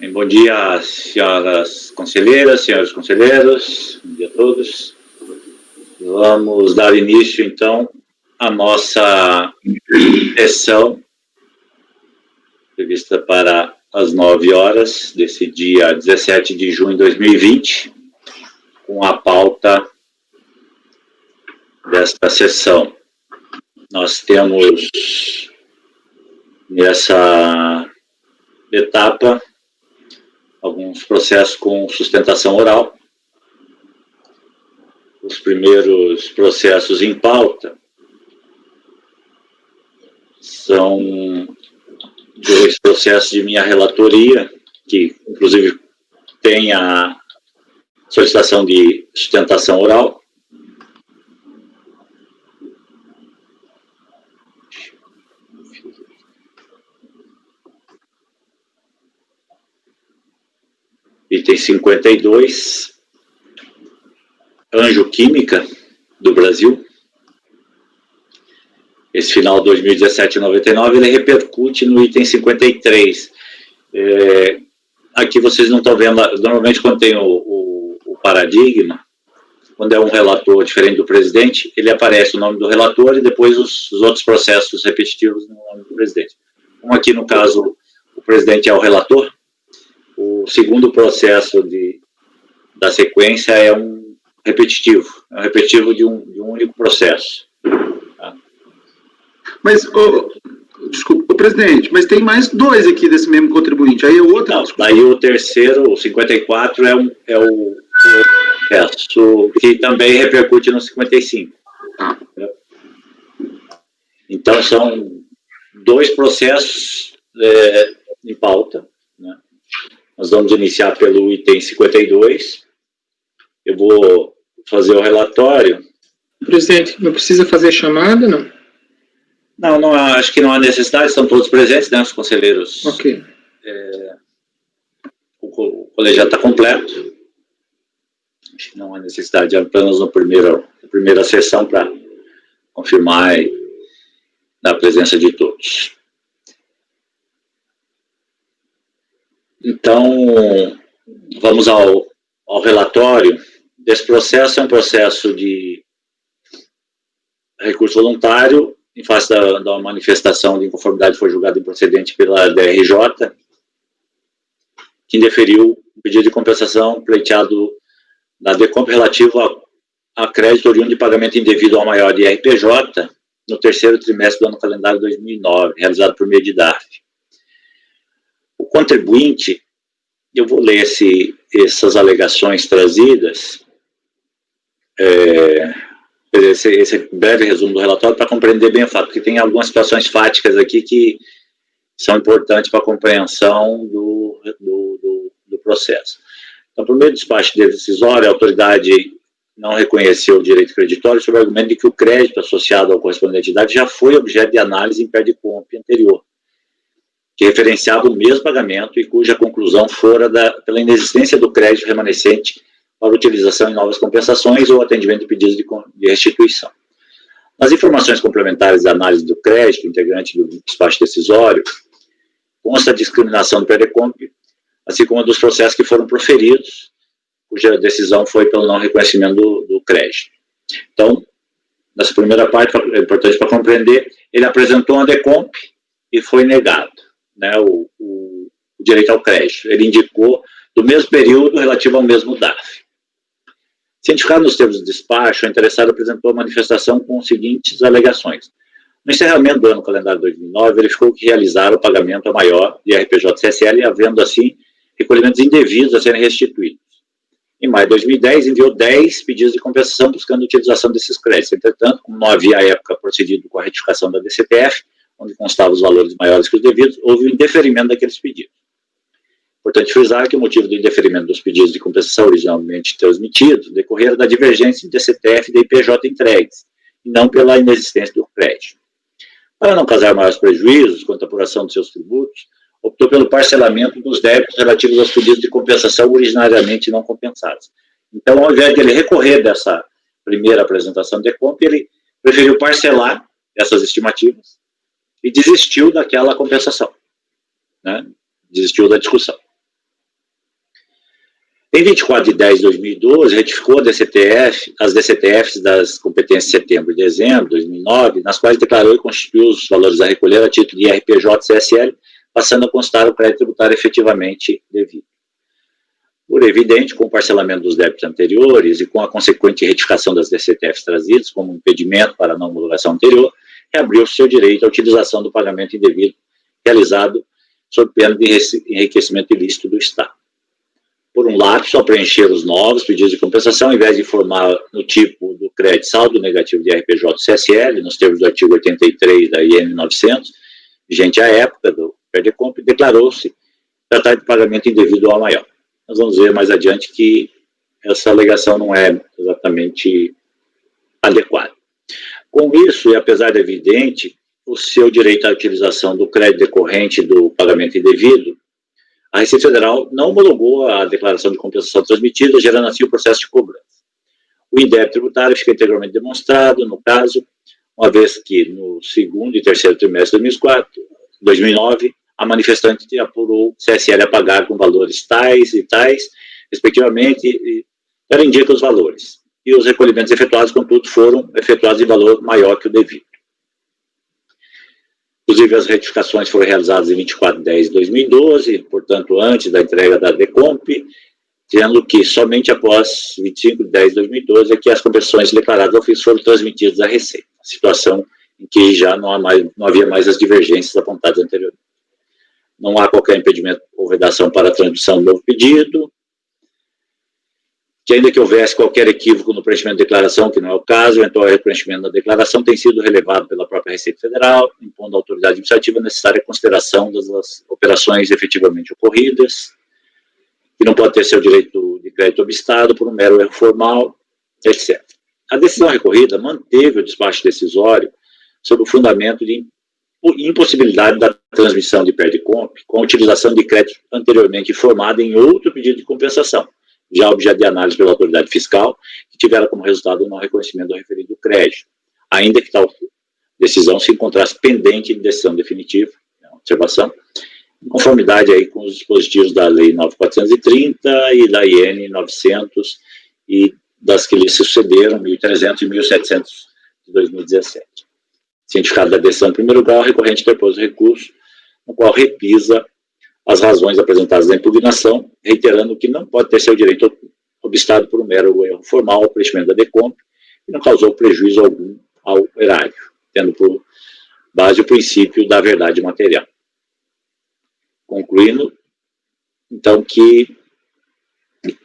Bom dia, senhoras conselheiras, senhores conselheiros, bom dia a todos. Vamos dar início, então, à nossa sessão, prevista para as 9 horas desse dia 17 de junho de 2020, com a pauta desta sessão. Nós temos, nessa etapa, alguns processos com sustentação oral. Os primeiros processos em pauta são 2 processos de minha relatoria, que inclusive tem a solicitação de sustentação oral. Item 52, Anjo Química, do Brasil. Esse final de 2017-99, ele repercute no item 53. Aqui vocês não estão vendo, normalmente quando tem o paradigma, quando é um relator diferente do presidente, ele aparece o nome do relator e depois os outros processos repetitivos no nome do presidente. Como aqui no caso o presidente é o relator, o segundo processo da sequência é um repetitivo de um único processo. Tá? Mas, desculpa, presidente, mas tem mais 2 aqui desse mesmo contribuinte, aí é outro? Não, daí o terceiro, o 54, é o processo que também repercute no 55. Então, são 2 processos em pauta, né? Nós vamos iniciar pelo item 52. Eu vou fazer o relatório. Presidente, não precisa fazer chamada, não? Não, acho que não há necessidade, estão todos presentes, né, os conselheiros. Ok. O colegiado está completo. Acho que não há necessidade, apenas na primeira sessão para confirmar a presença de todos. Então, vamos ao relatório. Desse processo é um processo de recurso voluntário, em face da manifestação de inconformidade que foi julgada improcedente pela DRJ, que indeferiu o pedido de compensação pleiteado da DECOMP relativo a crédito oriundo de pagamento indevido ao maior de IRPJ no 3º trimestre do ano calendário 2009, realizado por meio de DARF. O contribuinte, eu vou ler essas alegações trazidas, esse breve resumo do relatório para compreender bem o fato, porque tem algumas situações fáticas aqui que são importantes para a compreensão do processo. Então, por meio do despacho decisório, a autoridade não reconheceu o direito creditório sob o argumento de que o crédito associado ao correspondente idade já foi objeto de análise em Perdicomp anterior, que referenciava o mesmo pagamento e cuja conclusão fora pela inexistência do crédito remanescente para utilização em novas compensações ou atendimento de pedidos de restituição. Nas informações complementares da análise do crédito, integrante do despacho decisório, consta a discriminação do Perdicomp, assim como a dos processos que foram proferidos, cuja decisão foi pelo não reconhecimento do crédito. Então, nessa primeira parte, é importante para compreender, ele apresentou uma DECOMP e foi negado, né, o direito ao crédito. Ele indicou do mesmo período relativo ao mesmo DARF. Cientificado nos termos do despacho, o interessado apresentou a manifestação com as seguintes alegações. No encerramento do ano calendário 2009, verificou que realizaram o pagamento a maior de RPJ-CSL, havendo, assim, recolhimentos indevidos a serem restituídos. Em maio de 2010, enviou 10 pedidos de compensação buscando a utilização desses créditos. Entretanto, como não havia à época procedido com a retificação da DCPF, onde constavam os valores maiores que os devidos, houve o indeferimento daqueles pedidos. Importante frisar que o motivo do indeferimento dos pedidos de compensação originalmente transmitidos decorreram da divergência de DCTF e da IPJ entregues, e não pela inexistência do crédito. Para não causar maiores prejuízos quanto à apuração dos seus tributos, optou pelo parcelamento dos débitos relativos aos pedidos de compensação originariamente não compensados. Então, ao invés de ele recorrer dessa primeira apresentação de DECOMP, ele preferiu parcelar essas estimativas e desistiu daquela compensação, né? Desistiu da discussão. Em 24 de 10 de 2012, retificou as DCTFs das competências de setembro e dezembro de 2009, nas quais declarou e constituiu os valores a recolher a título de RPJ e CSL, passando a constar o crédito tributário efetivamente devido. Por evidente, com o parcelamento dos débitos anteriores e com a consequente retificação das DCTFs trazidas como impedimento para a não homologação anterior, reabriu-se seu direito à utilização do pagamento indevido realizado sob pena de enriquecimento ilícito do Estado. Por um lado, ao preencher os novos pedidos de compensação, ao invés de informar no tipo do crédito saldo negativo de RPJ e CSL, nos termos do artigo 83 da IN 900, vigente à época do PERDECOMP, declarou-se tratar de pagamento indevido ao maior. Nós vamos ver mais adiante que essa alegação não é exatamente adequada. Com isso, e apesar de evidente, o seu direito à utilização do crédito decorrente do pagamento indevido, a Receita Federal não homologou a declaração de compensação transmitida, gerando assim o processo de cobrança. O indébito tributário fica integralmente demonstrado, no caso, uma vez que no segundo e terceiro trimestre de 2009, a manifestante apurou CSL a pagar com valores tais e tais, respectivamente, e ela indica os valores. E os recolhimentos efetuados, contudo, foram efetuados em valor maior que o devido. Inclusive, as retificações foram realizadas em 24 de 10 de 2012, portanto, antes da entrega da DECOMP, sendo que somente após 25 de 10 de 2012 é que as compensações declaradas ao fisco foram transmitidas à Receita, situação em que já não havia mais as divergências apontadas anteriormente. Não há qualquer impedimento ou vedação para a transmissão do novo pedido, que ainda que houvesse qualquer equívoco no preenchimento da declaração, que não é o caso, o eventual repreenchimento da declaração tem sido relevado pela própria Receita Federal, impondo à autoridade administrativa a necessária consideração das operações efetivamente ocorridas, que não pode ter seu direito de crédito obstado por um mero erro formal, etc. A decisão recorrida manteve o despacho decisório sob o fundamento de impossibilidade da transmissão de PERDECOMP com a utilização de crédito anteriormente formado em outro pedido de compensação, já objeto de análise pela autoridade fiscal, que tiveram como resultado o não reconhecimento do referido crédito, ainda que tal decisão se encontrasse pendente de decisão definitiva, observação, em conformidade aí com os dispositivos da Lei 9.430 e da IN 900 e das que lhe sucederam, 1.300 e 1.700 de 2017. Cientificado da decisão em primeiro grau, o recorrente interpôs o recurso, no qual repisa as razões apresentadas na impugnação, reiterando que não pode ter seu direito obstado por um mero erro formal ao preenchimento da DECOMP e não causou prejuízo algum ao erário, tendo por base o princípio da verdade material. Concluindo, então, que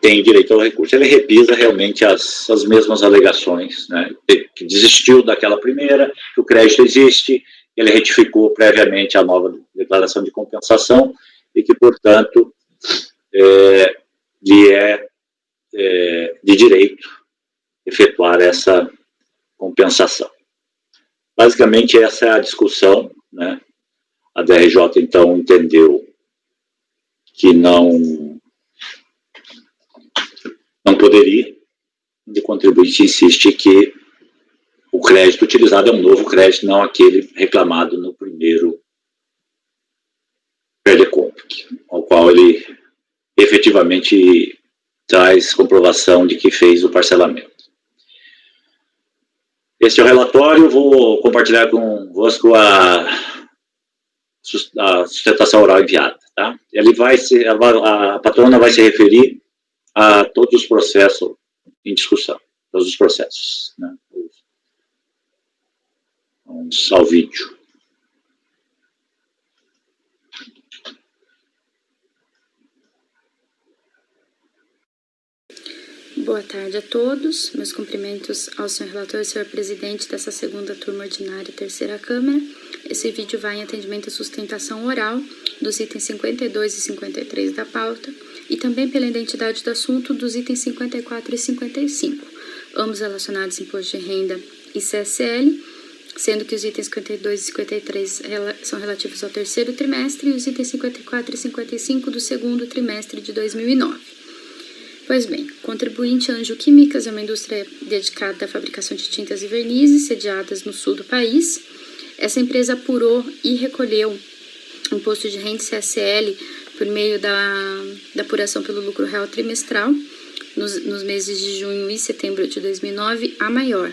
tem direito ao recurso. Ele repisa realmente as mesmas alegações, né, que desistiu daquela primeira, que o crédito existe, ele retificou previamente a nova declaração de compensação, e que, portanto, lhe é de direito efetuar essa compensação. Basicamente, essa é a discussão, né? A DRJ, então, entendeu que não poderia, e o contribuinte insiste que o crédito utilizado é um novo crédito, não aquele reclamado no primeiro PERDECOMP, ao qual ele efetivamente traz comprovação de que fez o parcelamento. Esse é o relatório, vou compartilhar convosco a sustentação oral enviada. Tá? A patrona vai se referir a todos os processos em discussão, todos os processos. Né? Vamos ao vídeo. Boa tarde a todos. Meus cumprimentos ao senhor relator e senhor presidente dessa segunda turma ordinária e terceira Câmara. Esse vídeo vai em atendimento à sustentação oral dos itens 52 e 53 da pauta e também pela identidade do assunto dos itens 54 e 55, ambos relacionados a imposto de renda e CSL, sendo que os itens 52 e 53 são relativos ao terceiro trimestre e os itens 54 e 55 do segundo trimestre de 2009. Pois bem, contribuinte Anjo Químicas é uma indústria dedicada à fabricação de tintas e vernizes, sediadas no sul do país. Essa empresa apurou e recolheu imposto de renda CSL por meio da apuração pelo lucro real trimestral, nos meses de junho e setembro de 2009, a maior.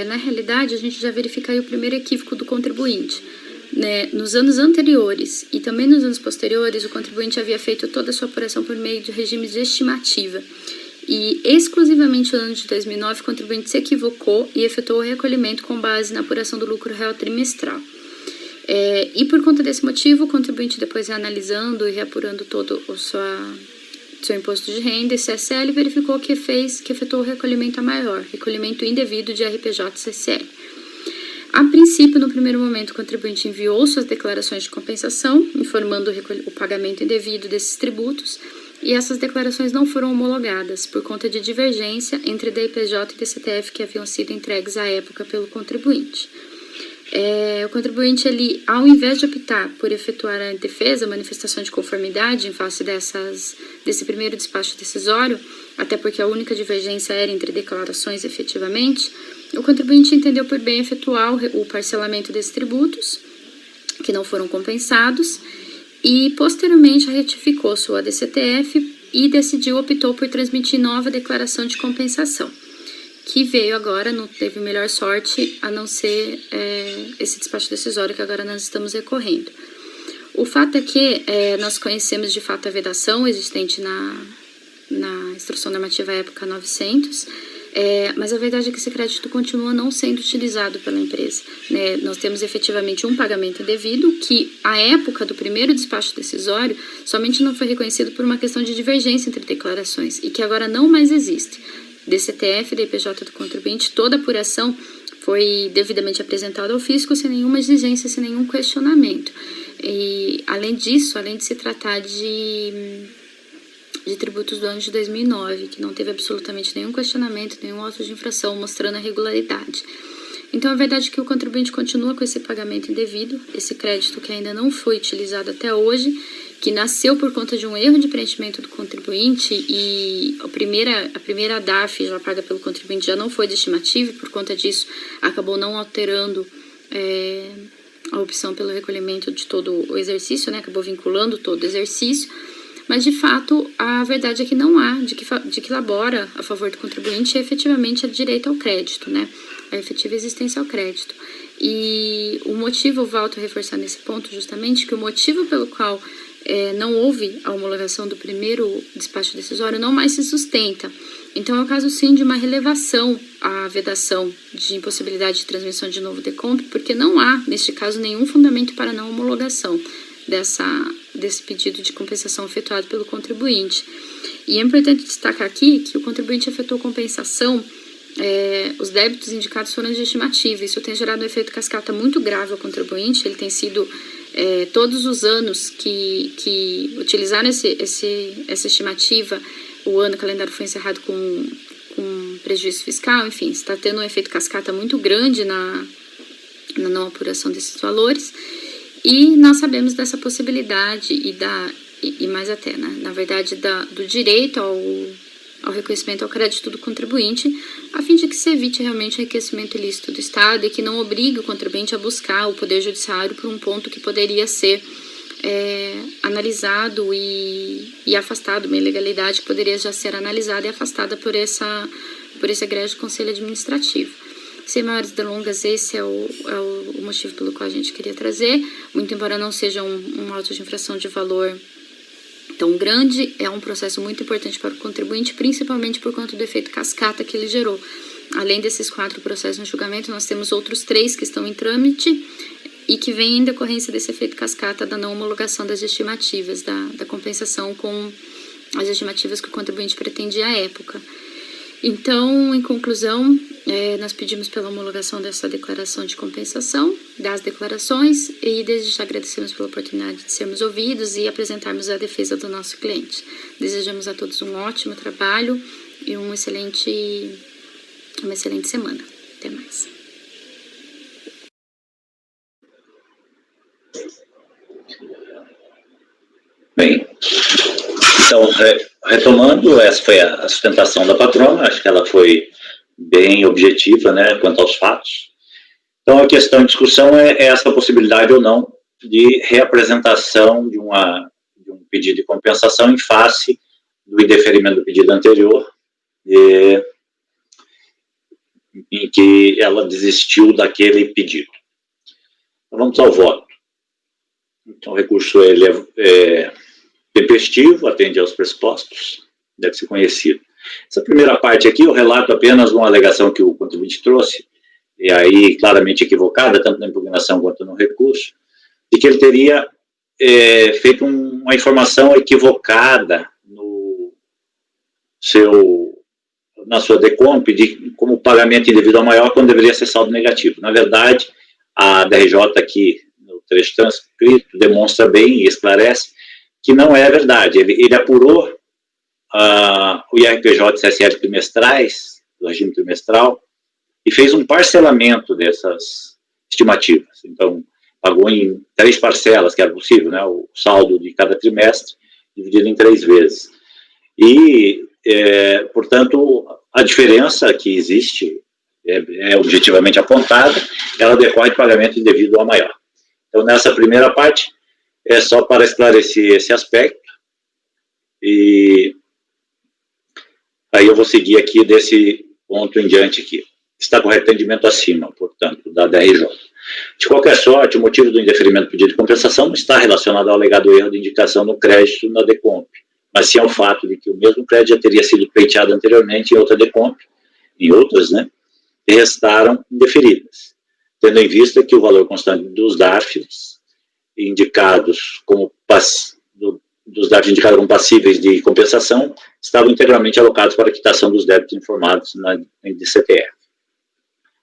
Na realidade, a gente já verifica aí o primeiro equívoco do contribuinte. Né? Nos anos anteriores e também nos anos posteriores, o contribuinte havia feito toda a sua apuração por meio de regimes de estimativa. E exclusivamente no ano de 2009, o contribuinte se equivocou e efetuou o recolhimento com base na apuração do lucro real trimestral. E por conta desse motivo, o contribuinte, depois reanalisando e reapurando todo o seu imposto de renda e CSL, verificou que efetuou o recolhimento a maior, recolhimento indevido de RPJ e CSL. A princípio, no primeiro momento, o contribuinte enviou suas declarações de compensação, informando o pagamento indevido desses tributos, e essas declarações não foram homologadas por conta de divergência entre DIPJ e DCTF que haviam sido entregues à época pelo contribuinte. O contribuinte, ele, ao invés de optar por efetuar a defesa, a manifestação de conformidade em face desse primeiro despacho decisório, até porque a única divergência era entre declarações efetivamente, o contribuinte entendeu por bem efetuar o parcelamento desses tributos, que não foram compensados, e posteriormente retificou sua DCTF e optou por transmitir nova declaração de compensação, que veio agora, não teve melhor sorte a não ser esse despacho decisório que agora nós estamos recorrendo. O fato é que nós conhecemos de fato a vedação existente na Instrução Normativa época 900, mas a verdade é que esse crédito continua não sendo utilizado pela empresa. Né? Nós temos efetivamente um pagamento indevido que, à época do primeiro despacho decisório, somente não foi reconhecido por uma questão de divergência entre declarações e que agora não mais existe. DCTF, DIPJ do contribuinte, toda a apuração foi devidamente apresentada ao fisco sem nenhuma exigência, sem nenhum questionamento. E, além disso, além de se tratar de tributos do ano de 2009, que não teve absolutamente nenhum questionamento, nenhum auto de infração mostrando a regularidade. Então, a verdade é que o contribuinte continua com esse pagamento indevido, esse crédito que ainda não foi utilizado até hoje, que nasceu por conta de um erro de preenchimento do contribuinte e a primeira DARF já paga pelo contribuinte já não foi de estimativa e por conta disso acabou não alterando a opção pelo recolhimento de todo o exercício, né? Acabou vinculando todo o exercício. Mas, de fato, a verdade é que não há, de que labora a favor do contribuinte, efetivamente a direito ao crédito, né? A efetiva existência ao crédito. E o motivo, eu volto a reforçar nesse ponto justamente, que o motivo pelo qual não houve a homologação do primeiro despacho decisório não mais se sustenta. Então, é o caso, sim, de uma relevação à vedação de impossibilidade de transmissão de novo decomp, porque não há, neste caso, nenhum fundamento para não homologação desse pedido de compensação efetuado pelo contribuinte. E é importante destacar aqui que o contribuinte efetuou compensação, os débitos indicados foram de estimativa. Isso tem gerado um efeito cascata muito grave ao contribuinte. Ele tem sido, todos os anos que utilizaram essa estimativa, o ano calendário foi encerrado com prejuízo fiscal, enfim, está tendo um efeito cascata muito grande na não apuração desses valores. E nós sabemos dessa possibilidade e mais até, né? Na verdade, do direito ao reconhecimento ao crédito do contribuinte, a fim de que se evite realmente o enriquecimento ilícito do Estado e que não obrigue o contribuinte a buscar o Poder Judiciário por um ponto que poderia ser analisado e afastado, uma ilegalidade que poderia já ser analisada e afastada por esse egrégio Conselho Administrativo. Sem maiores delongas, esse é o motivo pelo qual a gente queria trazer. Muito embora não seja um auto de infração de valor tão grande, é um processo muito importante para o contribuinte, principalmente por conta do efeito cascata que ele gerou. Além desses 4 processos no julgamento, nós temos outros 3 que estão em trâmite e que vêm em decorrência desse efeito cascata da não homologação das estimativas, da compensação com as estimativas que o contribuinte pretendia à época. Então, em conclusão, nós pedimos pela homologação dessa declaração de compensação, das declarações, e desde já agradecemos pela oportunidade de sermos ouvidos e apresentarmos a defesa do nosso cliente. Desejamos a todos um ótimo trabalho e uma excelente semana. Até mais. Bem, então, retomando, essa foi a sustentação da patrona, acho que ela foi bem objetiva, né, quanto aos fatos. Então, a questão em discussão é essa possibilidade ou não de reapresentação um pedido de compensação em face do indeferimento do pedido anterior, em que ela desistiu daquele pedido. Então, vamos ao voto. Então, o recurso ele é tempestivo, atende aos pressupostos, deve ser conhecido. Essa primeira parte aqui, eu relato apenas uma alegação que o contribuinte trouxe, e aí claramente equivocada, tanto na impugnação quanto no recurso, de que ele teria feito uma informação equivocada na sua decomp, como pagamento individual maior, quando deveria ser saldo negativo. Na verdade, a DRJ aqui, no trecho transcrito, demonstra bem e esclarece que não é verdade. Ele apurou o IRPJ e CSL trimestrais, do regime trimestral, e fez um parcelamento dessas estimativas. Então, pagou em 3 parcelas, que era possível, né, o saldo de cada trimestre, dividido em 3 vezes. E, portanto, a diferença que existe é objetivamente apontada, ela decorre de pagamento indevido ao maior. Então, nessa primeira parte, é só para esclarecer esse aspecto, e aí eu vou seguir aqui desse ponto em diante aqui. Está com arrependimento acima, portanto, da DRJ. De qualquer sorte, o motivo do indeferimento do pedido de compensação não está relacionado ao alegado erro de indicação no crédito na decomp, mas sim ao fato de que o mesmo crédito já teria sido pleiteado anteriormente em outra decomp, em outras, né, e restaram indeferidas, tendo em vista que o valor constante dos DARFs indicados como passíveis de compensação estavam integralmente alocados para a quitação dos débitos informados na DCTF.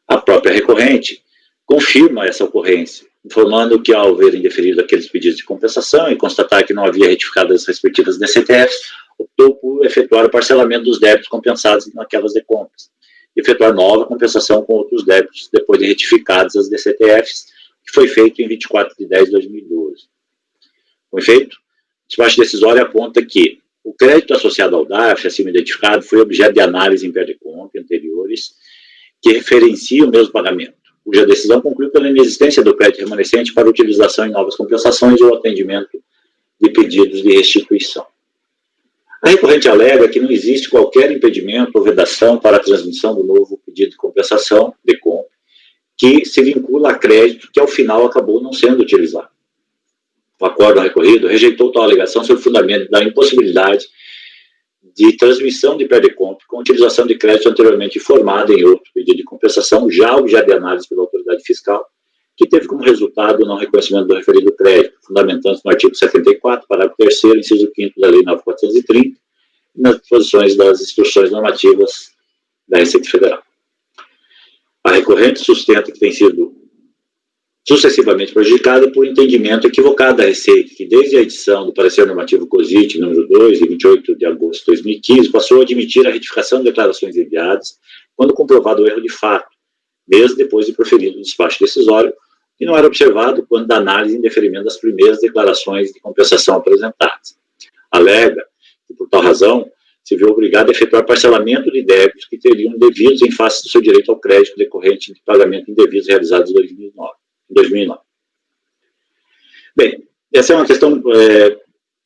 A própria recorrente confirma essa ocorrência, informando que, ao haver indeferido aqueles pedidos de compensação e constatar que não havia retificado as respectivas DCTFs, optou por efetuar o parcelamento dos débitos compensados naquelas decompras, e efetuar nova compensação com outros débitos, depois de retificadas as DCTFs, que foi feito em 24 de 10 de 2012. Com efeito, o despacho decisório aponta que o crédito associado ao DARF, acima identificado, foi objeto de análise em PERDECOMP anteriores, que referencia o mesmo pagamento, cuja decisão conclui pela inexistência do crédito remanescente para utilização em novas compensações ou atendimento de pedidos de restituição. A recorrente alega que não existe qualquer impedimento ou vedação para a transmissão do novo pedido de compensação, DECOMP, que se vincula a crédito que, ao final, acabou não sendo utilizado. O acórdão recorrido rejeitou tal alegação sob o fundamento da impossibilidade de transmissão de PERDECOMP com utilização de crédito anteriormente informado em outro pedido de compensação, já objeto de análise pela autoridade fiscal, que teve como resultado o não reconhecimento do referido crédito, fundamentando-se no artigo 74, parágrafo 3º, inciso 5º da Lei 9.430, e nas disposições das instruções normativas da Receita Federal. A recorrente sustenta que tem sido sucessivamente prejudicada por entendimento equivocado da Receita, que desde a edição do parecer normativo COSIT número 2, de 28 de agosto de 2015, passou a admitir a retificação de declarações enviadas quando comprovado o erro de fato, mesmo depois de proferido o despacho decisório, que não era observado quando da análise em deferimento das primeiras declarações de compensação apresentadas. Alega que, por tal razão, se viu obrigado a efetuar parcelamento de débitos que teriam devidos em face do seu direito ao crédito decorrente de pagamento indevidos realizados em 2009. Bem, essa é uma questão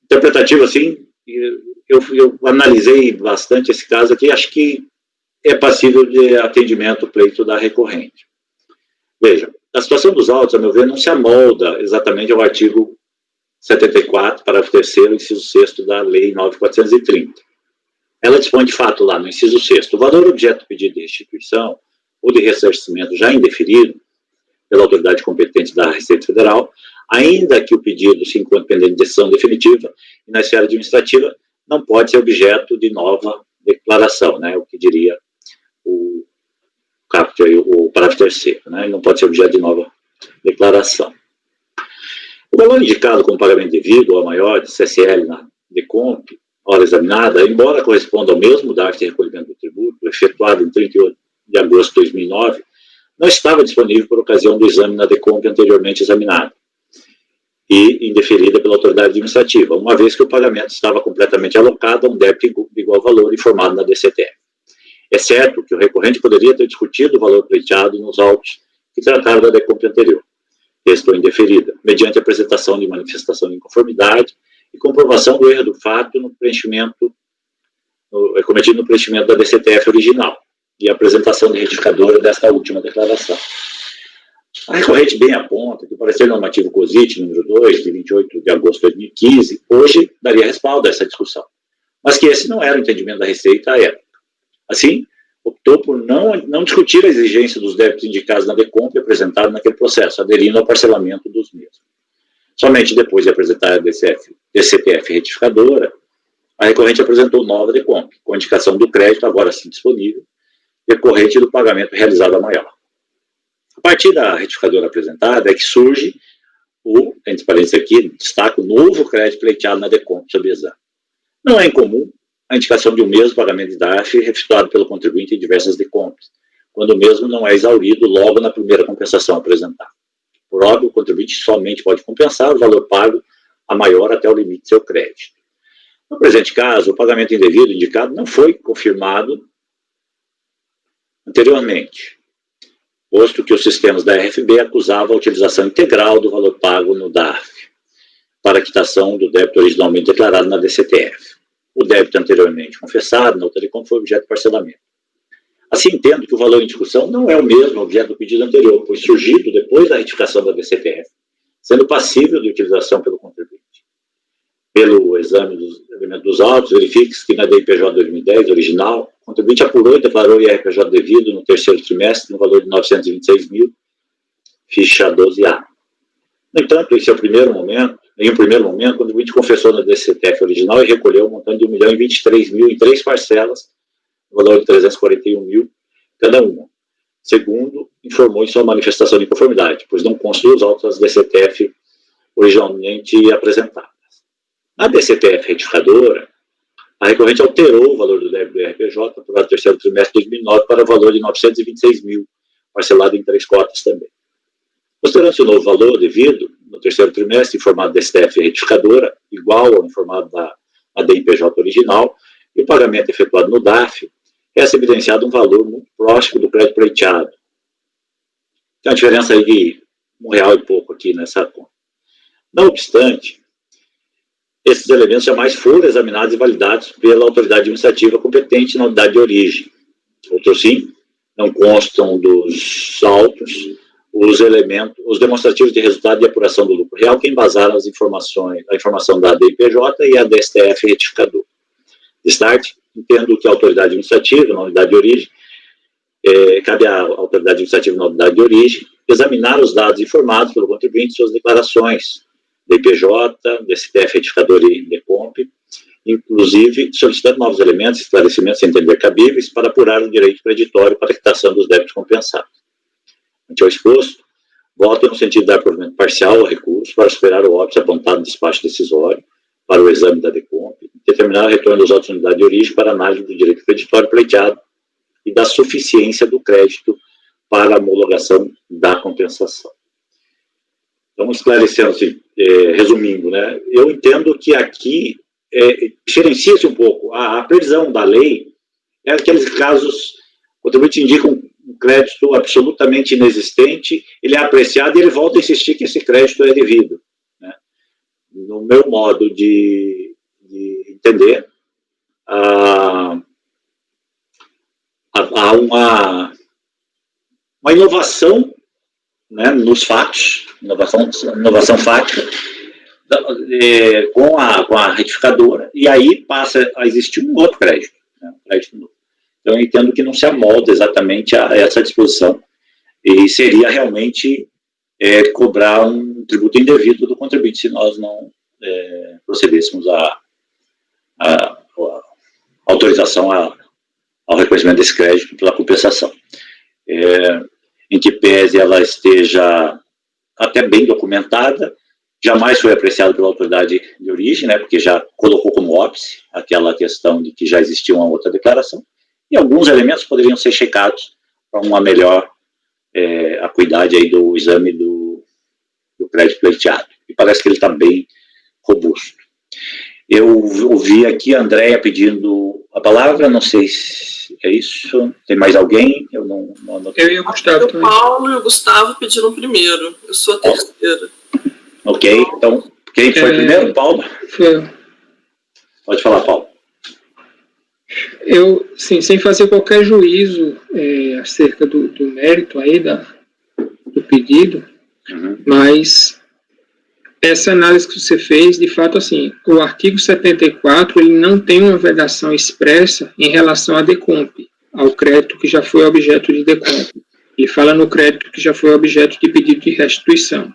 interpretativa, assim, eu analisei bastante esse caso aqui, acho que é passível de atendimento o pleito da recorrente. Veja, a situação dos autos, a meu ver, não se amolda exatamente ao artigo 74, parágrafo 3º, inciso 6º da Lei 9.430. Ela dispõe, de fato, lá no inciso 6º, o valor objeto do pedido de restituição ou de ressarcimento já indeferido pela autoridade competente da Receita Federal, ainda que o pedido se encontre pendente de decisão definitiva e na esfera administrativa, não pode ser objeto de nova declaração, né, o que diria o parágrafo 3º, né, não pode ser objeto de nova declaração. O valor indicado como pagamento devido ou maior de CSL na DECOMP, hora examinada, embora corresponda ao mesmo DARF de recolhimento do tributo, efetuado em 31 de agosto de 2009, não estava disponível por ocasião do exame na DECOMP anteriormente examinada e indeferida pela autoridade administrativa, uma vez que o pagamento estava completamente alocado a um débito de igual valor informado na DCTF. É certo que o recorrente poderia ter discutido o valor pleiteado nos autos que trataram da DECOMP anterior, restou indeferida, mediante apresentação de manifestação de inconformidade e comprovação do erro do fato no preenchimento, cometido no preenchimento da DCTF original e a apresentação de retificadora desta última declaração. A recorrente bem aponta que o parecer normativo COSIT número 2, de 28 de agosto de 2015, hoje daria respaldo a essa discussão, mas que esse não era o entendimento da Receita à época. Assim, optou por não discutir a exigência dos débitos indicados na DECOMP e apresentado naquele processo, aderindo ao parcelamento dos mesmos. Somente depois de apresentar a DCTF retificadora, a recorrente apresentou nova DECOMP, com indicação do crédito, agora sim disponível, decorrente do pagamento realizado a maior. A partir da retificadora apresentada é que surge entre parênteses aqui, destaca o novo crédito pleiteado na DECOMP sob exame. Não é incomum a indicação de um mesmo pagamento de DARF efetuado pelo contribuinte em diversas DECOMPs, quando o mesmo não é exaurido logo na primeira compensação apresentada. Por óbvio, o contribuinte somente pode compensar o valor pago a maior até o limite de seu crédito. No presente caso, o pagamento indevido indicado não foi confirmado anteriormente, posto que os sistemas da RFB acusavam a utilização integral do valor pago no DARF para a quitação do débito originalmente declarado na DCTF. O débito anteriormente confessado na outra DECOMP foi objeto de parcelamento. Assim, entendo que o valor em discussão não é o mesmo objeto do pedido anterior, pois surgido depois da retificação da DCTF, sendo passível de utilização pelo contribuinte. Pelo exame dos elementos dos autos, verifique-se que na DIPJ 2010 original, o contribuinte apurou e declarou o IRPJ devido no terceiro trimestre no valor de 926 mil, ficha 12A. No entanto, em um primeiro momento, o contribuinte confessou na DCTF original e recolheu um montante de 1.023.000 em 3 parcelas, no valor de 341 mil cada uma. Segundo, informou em sua manifestação de inconformidade, pois não constou os autos das DCTF originalmente apresentadas. Na DCTF retificadora, a recorrente alterou o valor do débito do RPJ para o terceiro trimestre de 2009 para o valor de 926 mil, parcelado em 3 cotas também. Considerando-se o novo valor devido, no terceiro trimestre, informado da DCTF retificadora, igual ao informado da DIPJ original, e o pagamento efetuado no DARF, é evidenciado um valor muito próximo do crédito pleiteado. Tem uma diferença aí de R$1 e pouco aqui nessa conta. Não obstante, esses elementos jamais foram examinados e validados pela autoridade administrativa competente na unidade de origem. Outros sim, não constam dos autos os demonstrativos de resultado de apuração do lucro real que embasaram a informação da DIPJ e a DSTF retificador. De start, entendo que a autoridade administrativa na unidade de origem, cabe à autoridade administrativa na unidade de origem examinar os dados informados pelo contribuinte em suas declarações, DIPJ, DCTF retificador e DECOMP, inclusive solicitando novos elementos e esclarecimentos sem entender cabíveis para apurar o direito creditório para a quitação dos débitos compensados. Ante o exposto, voto no sentido de dar provimento parcial ao recurso para superar o óbito apontado no despacho decisório para o exame da DECOMP e determinar o retorno dos autos de unidade de origem para análise do direito creditório pleiteado e da suficiência do crédito para a homologação da compensação. Então, esclarecendo, assim, resumindo, né, eu entendo que aqui diferencia-se um pouco. A previsão da lei é aqueles casos, o contribuinte indica um crédito absolutamente inexistente, ele é apreciado e ele volta a insistir que esse crédito é devido. Né? No meu modo de entender, há uma inovação, né, nos fatos, inovação fática, com a retificadora, e aí passa a existir um outro crédito, né, um crédito novo. Então, eu entendo que não se amolda exatamente a essa disposição, e seria realmente cobrar um tributo indevido do contribuinte se nós não procedêssemos à autorização ao reconhecimento desse crédito pela compensação. Em que pese ela esteja até bem documentada, jamais foi apreciada pela autoridade de origem, né, porque já colocou como óbice aquela questão de que já existia uma outra declaração, e alguns elementos poderiam ser checados para uma melhor acuidade aí do exame do crédito pleiteado. E parece que ele está bem robusto. Eu ouvi aqui a Andréia pedindo a palavra, não sei se é isso. Tem mais alguém? Eu não anotei. Eu e o Gustavo também. O Paulo e o Gustavo pediram primeiro. Eu sou a terceira. Ok, então, Quem foi primeiro, Paulo? Pode falar, Paulo. Eu, sim, sem fazer qualquer juízo acerca do mérito aí do pedido, mas essa análise que você fez, de fato, assim, o artigo 74, ele não tem uma vedação expressa em relação à DECOMP, ao crédito que já foi objeto de DECOMP. Ele fala no crédito que já foi objeto de pedido de restituição.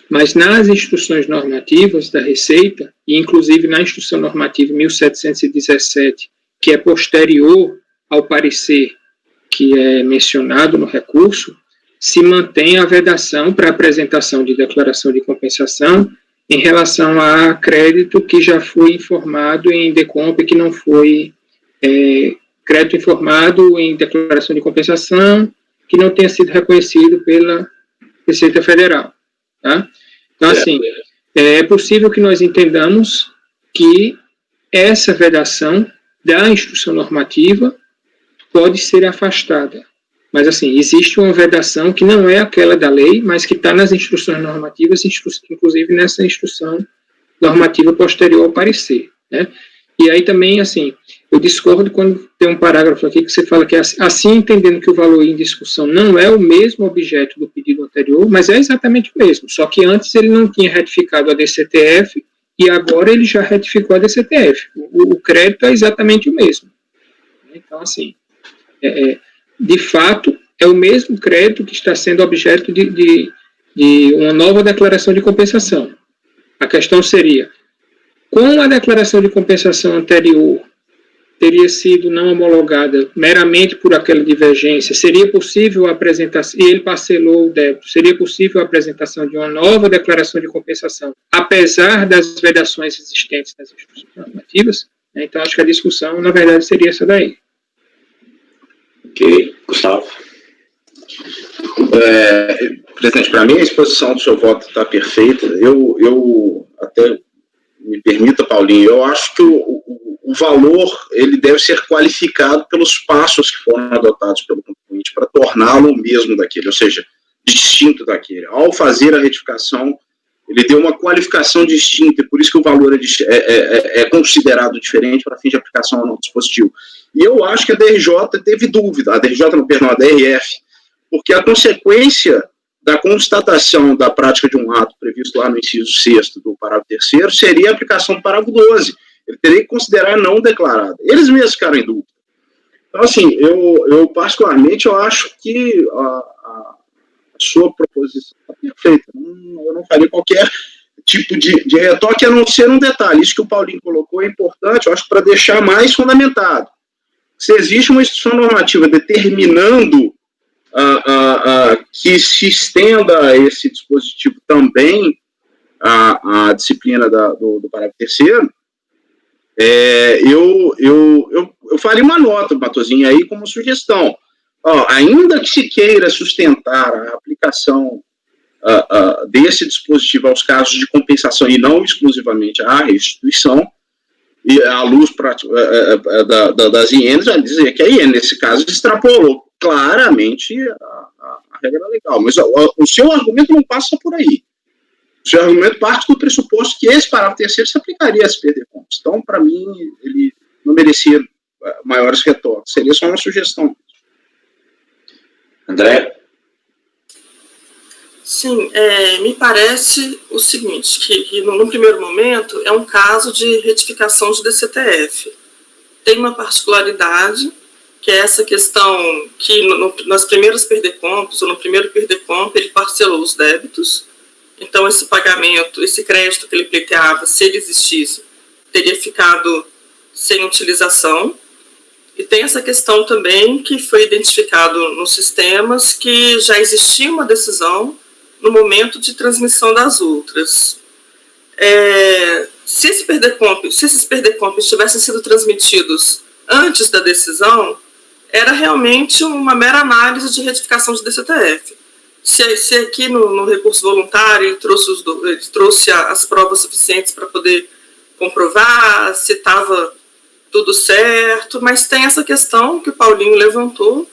Mas nas instruções normativas da Receita, e inclusive na instrução normativa 1717, que é posterior ao parecer que é mencionado no recurso, se mantém a vedação para apresentação de declaração de compensação em relação a crédito que já foi informado em DECOMP, que não foi crédito informado em declaração de compensação, que não tenha sido reconhecido pela Receita Federal. Tá? Então, assim, é possível que nós entendamos que essa vedação da instrução normativa pode ser afastada. Mas, assim, existe uma vedação que não é aquela da lei, mas que está nas instruções normativas, inclusive nessa instrução normativa posterior ao parecer, né? E aí também, assim, eu discordo quando tem um parágrafo aqui que você fala que, assim, entendendo que o valor em discussão não é o mesmo objeto do pedido anterior, mas é exatamente o mesmo, só que antes ele não tinha retificado a DCTF e agora ele já retificou a DCTF. O crédito é exatamente o mesmo. Então, assim, de fato, é o mesmo crédito que está sendo objeto de uma nova declaração de compensação. A questão seria, com a declaração de compensação anterior teria sido não homologada meramente por aquela divergência, seria possível a apresentação, e ele parcelou o débito, seria possível a apresentação de uma nova declaração de compensação, apesar das vedações existentes nas instruções normativas? Então, acho que a discussão, na verdade, seria essa daí. Ok. Gustavo? Presidente, para mim a exposição do seu voto está perfeita. Eu até me permita, Paulinho, eu acho que o valor ele deve ser qualificado pelos passos que foram adotados pelo contribuinte para torná-lo o mesmo daquele, ou seja, distinto daquele. Ao fazer a retificação, ele deu uma qualificação distinta, e por isso que o valor é considerado diferente para fim de aplicação ao novo dispositivo. E eu acho que a DRJ teve dúvida, a DRF, porque a consequência da constatação da prática de um ato previsto lá no inciso 6º do parágrafo 3º seria a aplicação do parágrafo 12. Ele teria que considerar não declarada. Eles mesmos ficaram em dúvida. Então, assim, eu particularmente, eu acho que a sua proposição está perfeita. Eu não faria qualquer tipo de retoque, a não ser um detalhe. Isso que o Paulinho colocou é importante, eu acho, para deixar mais fundamentado. Se existe uma instrução normativa determinando que se estenda esse dispositivo também à disciplina do parágrafo 3º, eu faria uma nota, Matosinho, aí como sugestão. Ainda que se queira sustentar a aplicação desse dispositivo aos casos de compensação e não exclusivamente à restituição, e à luz das IENs, vai dizer que a IEN, nesse caso, extrapolou claramente a regra legal. Mas o seu argumento não passa por aí. O seu argumento parte do pressuposto que esse parágrafo 3º se aplicaria a se perder pontos. Então, para mim, ele não merecia maiores retoques. Seria só uma sugestão. André? Sim, me parece o seguinte, que no primeiro momento é um caso de retificação de DCTF. Tem uma particularidade, que é essa questão que nas primeiras perdecompras, ou no primeiro perdecompra, ele parcelou os débitos. Então, esse pagamento, esse crédito que ele pleiteava, se ele existisse, teria ficado sem utilização. E tem essa questão também que foi identificado nos sistemas que já existia uma decisão no momento de transmissão das outras. Se esses perdecompras tivessem sido transmitidos antes da decisão, era realmente uma mera análise de retificação de DCTF. Se aqui no recurso voluntário ele trouxe as provas suficientes para poder comprovar se estava tudo certo, mas tem essa questão que o Paulinho levantou.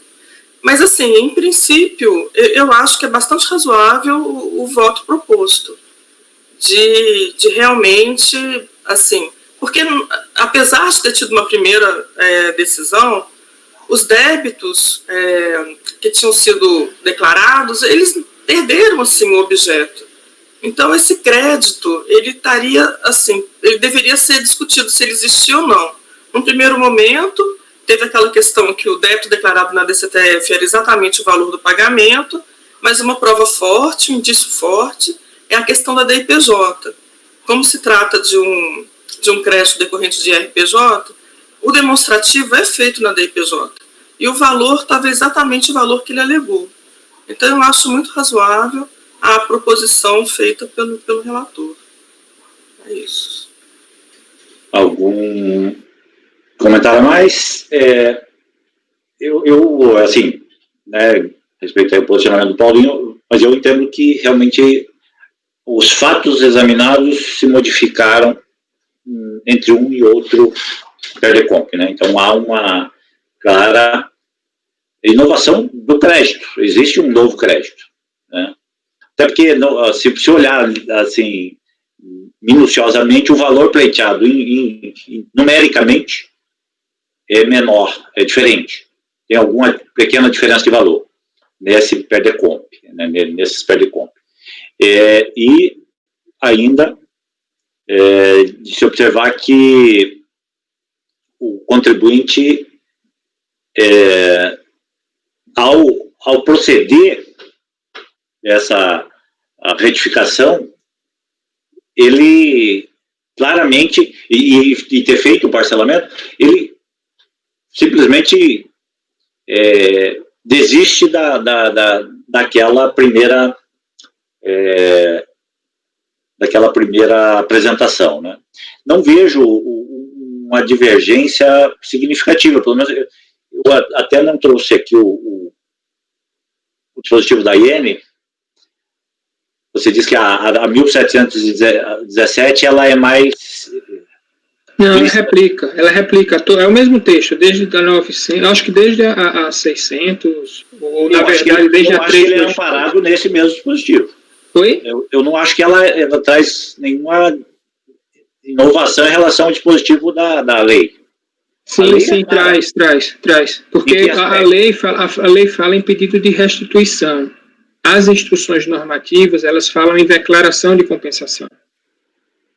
Mas, assim, em princípio, eu acho que é bastante razoável o voto proposto. de realmente, assim, porque apesar de ter tido uma primeira decisão, os débitos que tinham sido declarados, eles perderam, assim, o objeto. Então, esse crédito, ele estaria, assim, ele deveria ser discutido se ele existia ou não. No primeiro momento, teve aquela questão que o débito declarado na DCTF era exatamente o valor do pagamento, mas uma prova forte, um indício forte, é a questão da DIPJ. Como se trata de um crédito decorrente de RPJ, o demonstrativo é feito na DIPJ. E o valor estava exatamente o valor que ele alegou. Então, eu acho muito razoável a proposição feita pelo relator. É isso. Algum comentário a mais? Eu assim, né, respeitei o posicionamento do Paulinho, mas eu entendo que realmente os fatos examinados se modificaram entre um e outro PERDECOMP, né? Então há uma clara inovação do crédito, existe um novo crédito, né? Até porque, se olhar assim, minuciosamente, o valor pleiteado numericamente é menor, é diferente. Tem alguma pequena diferença de valor nesse PERDECOMP, né, nesses PERDECOMP. E ainda de se observar que o contribuinte, ao proceder essa retificação, ele claramente, e ter feito o parcelamento, ele simplesmente desiste daquela primeira apresentação, né? Não vejo uma divergência significativa, pelo menos eu até não trouxe aqui o dispositivo da IN. Você diz que a 1717 ela é mais... Não, ela replica, é o mesmo texto, desde a 900, acho que desde a 600, ou na verdade desde a 3... Eu acho que ele é amparado nesse mesmo dispositivo. Oi? Eu não acho que ela traz nenhuma inovação em relação ao dispositivo da lei. Sim, traz. Porque a lei fala em pedido de restituição. As instruções normativas, elas falam em declaração de compensação.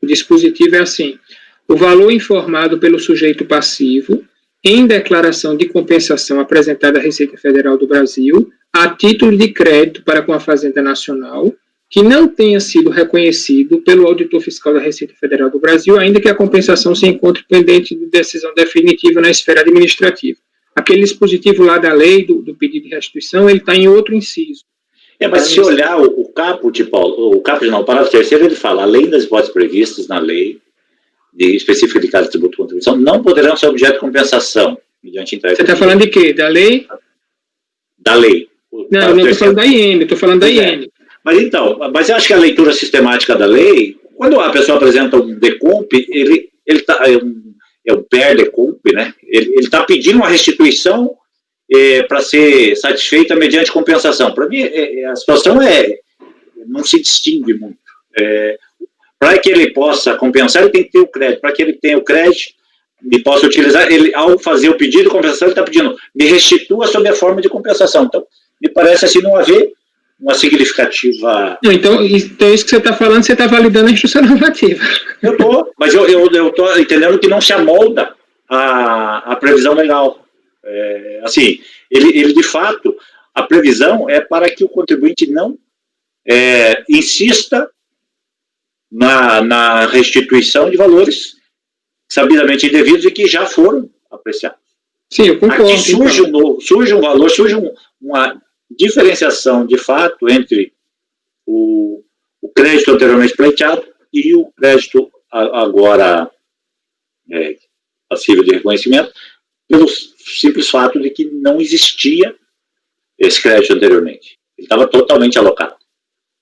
O dispositivo é assim: o valor informado pelo sujeito passivo em declaração de compensação apresentada à Receita Federal do Brasil a título de crédito para com a Fazenda Nacional, que não tenha sido reconhecido pelo auditor fiscal da Receita Federal do Brasil, ainda que a compensação se encontre pendente de decisão definitiva na esfera administrativa. Aquele dispositivo lá da lei, do pedido de restituição, ele está em outro inciso. Mas se olhar o caput, Paulo, o parágrafo 3º, ele fala: além das hipóteses previstas na lei específica de cada tributo de contribuição, não poderão ser objeto de compensação mediante entrega. Você está falando de quê? Da lei? Da lei. Não estou falando da IN, estou falando da IN. Mas eu acho que a leitura sistemática da lei, quando a pessoa apresenta um DECOMP, ele é um PERDECOMP, né? Ele está pedindo uma restituição para ser satisfeita mediante compensação. Para mim, a situação não se distingue muito. Para que ele possa compensar, ele tem que ter o crédito. Para que ele tenha o crédito e possa utilizar, ele, ao fazer o pedido de compensação, ele está pedindo: me restitua sob a forma de compensação. Então, me parece assim não haver uma significativa... Então isso que você está falando, você está validando a instrução normativa. Mas eu estou entendendo que não se amolda a previsão legal. Assim, ele de fato, a previsão é para que o contribuinte não insista na restituição de valores sabidamente indevidos e que já foram apreciados. Sim, eu concordo. Aqui surge um valor, surge uma diferenciação de fato entre o crédito anteriormente pleiteado e o crédito agora passível de reconhecimento, pelo simples fato de que não existia esse crédito anteriormente. Ele estava totalmente alocado,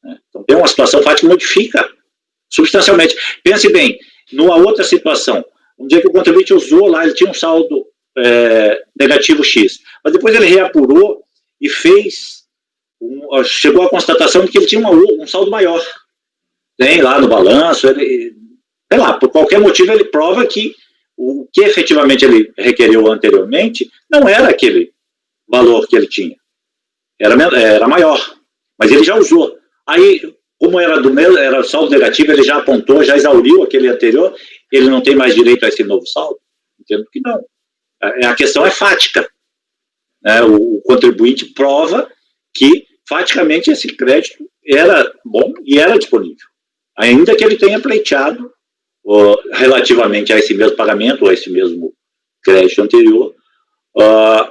né? Então tem uma situação fática que modifica substancialmente. Pense bem, numa outra situação, um dia que o contribuinte usou lá, ele tinha um saldo negativo X, mas depois ele reapurou e chegou à constatação de que ele tinha um saldo maior. tem lá no balanço, ele, sei lá, por qualquer motivo ele prova que o que efetivamente ele requeriu anteriormente não era aquele valor que ele tinha, era maior, mas ele já usou. Aí, como era saldo negativo, ele já apontou, já exauriu aquele anterior, ele não tem mais direito a esse novo saldo? Entendo que não. A questão é fática. Né? O contribuinte prova que, faticamente, esse crédito era bom e era disponível, ainda que ele tenha pleiteado relativamente a esse mesmo pagamento, ou a esse mesmo crédito anterior,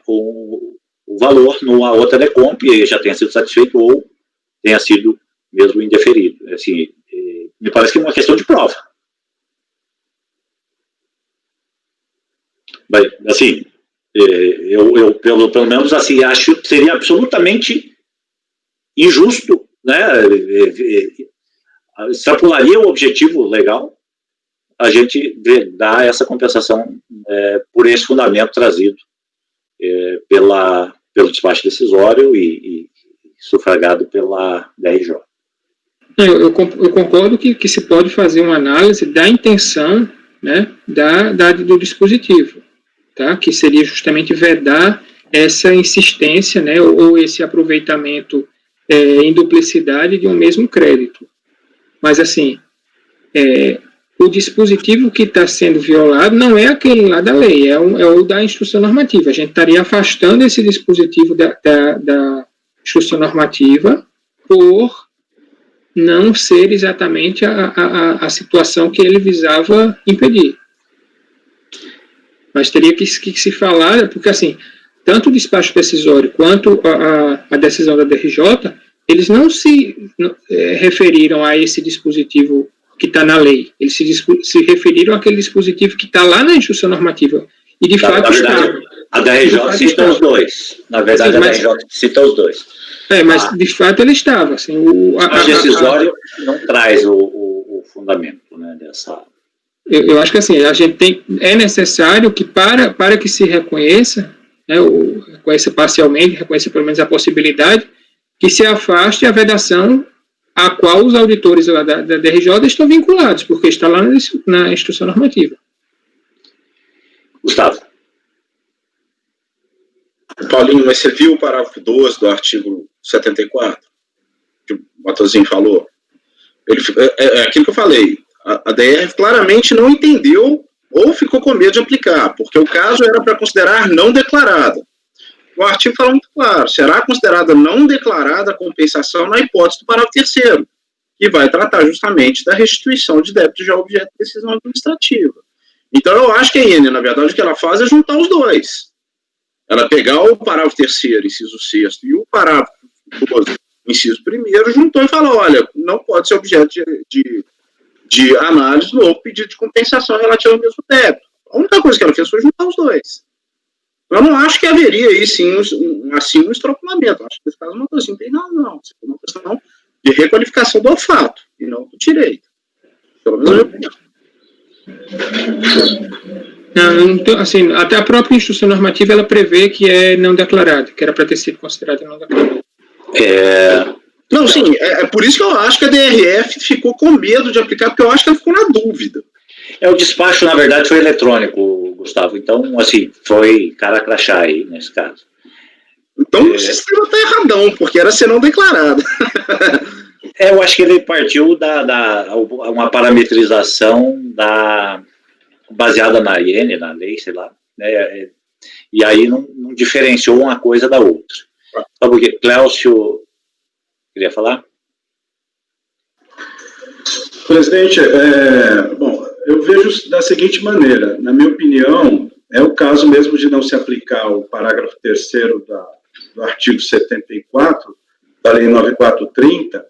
o valor numa outra decomp, e já tenha sido satisfeito ou tenha sido mesmo indeferido. Assim, me parece que é uma questão de prova. Mas, assim, eu pelo menos assim, acho que seria absolutamente injusto, né? Extrapolaria o objetivo legal a gente dar essa compensação por esse fundamento trazido pelo despacho decisório e sufragado pela DRJ. Eu concordo que se pode fazer uma análise da intenção, né, do dispositivo, tá? Que seria justamente vedar essa insistência, né, ou esse aproveitamento em duplicidade de um mesmo crédito. Mas, assim, o dispositivo que está sendo violado não é aquele lá da lei, é o da instrução normativa. A gente estaria afastando esse dispositivo da instrução normativa por não ser exatamente a situação que ele visava impedir. Mas teria que se falar, porque assim, tanto o despacho decisório quanto a decisão da DRJ, eles não se referiram a esse dispositivo que está na lei, eles se referiram àquele dispositivo que está lá na instrução normativa, e de fato está. A DRJ cita os dois, na verdade a DRJ cita os dois. Mas de fato ele estava. Assim, o decisório não traz o fundamento, né, dessa... Eu acho que assim, a gente é necessário que para que se reconheça, né, reconheça parcialmente, reconheça pelo menos a possibilidade, que se afaste a vedação a qual os auditores lá da DRJ estão vinculados, porque está lá na instrução normativa. Gustavo. Paulinho, mas você viu o parágrafo 12 do artigo 74, que o Matosinho falou? É aquilo que eu falei. A DR claramente não entendeu ou ficou com medo de aplicar, porque o caso era para considerar não declarada. O artigo fala muito claro, será considerada não declarada a compensação na hipótese do parágrafo 3º, que vai tratar justamente da restituição de débitos já objeto de decisão administrativa. Então, eu acho que a IN, na verdade, o que ela faz é juntar os dois. Ela pegar o parágrafo 3º, inciso 6º, e o parágrafo 12, inciso 1º, juntou e falou, olha, não pode ser objeto de análise do novo pedido de compensação relativo ao mesmo débito. A única coisa que ela fez foi juntar os dois. Eu não acho que haveria aí, sim, um extrapolamento. Acho que nesse caso não tem não. Isso é uma questão de requalificação do fato, e não do direito. Pelo menos eu opinião. Então, assim, até a própria instrução normativa ela prevê que é não declarado, que era para ter sido considerado não declarado. Não, sim, é por isso que eu acho que a DRF ficou com medo de aplicar, porque eu acho que ela ficou na dúvida. O despacho, na verdade, foi eletrônico, Gustavo. Então, assim, foi cara crachá aí, nesse caso. Então, o sistema está erradão, porque era ser não declarado. Eu acho que ele partiu uma parametrização baseada na IN, na lei, sei lá, né? E aí não diferenciou uma coisa da outra. Sabe por quê? Cléucio, queria falar? Presidente, bom, eu vejo da seguinte maneira, na minha opinião, é o caso mesmo de não se aplicar o parágrafo 3º do artigo 74 da Lei 9430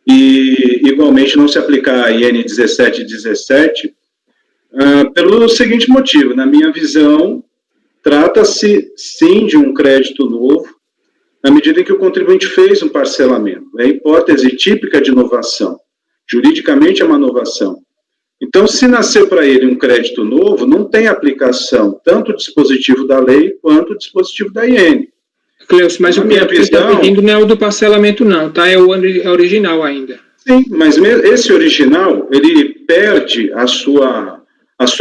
e, igualmente, não se aplicar a IN 1717 pelo seguinte motivo, na minha visão, trata-se, sim, de um crédito novo, na medida em que o contribuinte fez um parcelamento. É a hipótese típica de inovação. Juridicamente é uma inovação. Então, se nasceu para ele um crédito novo, não tem aplicação tanto o dispositivo da lei quanto o dispositivo da IN. Cleucio, mas o que está pedindo não é o do parcelamento não, tá? É o original ainda. Sim, mas esse original, ele perde a sua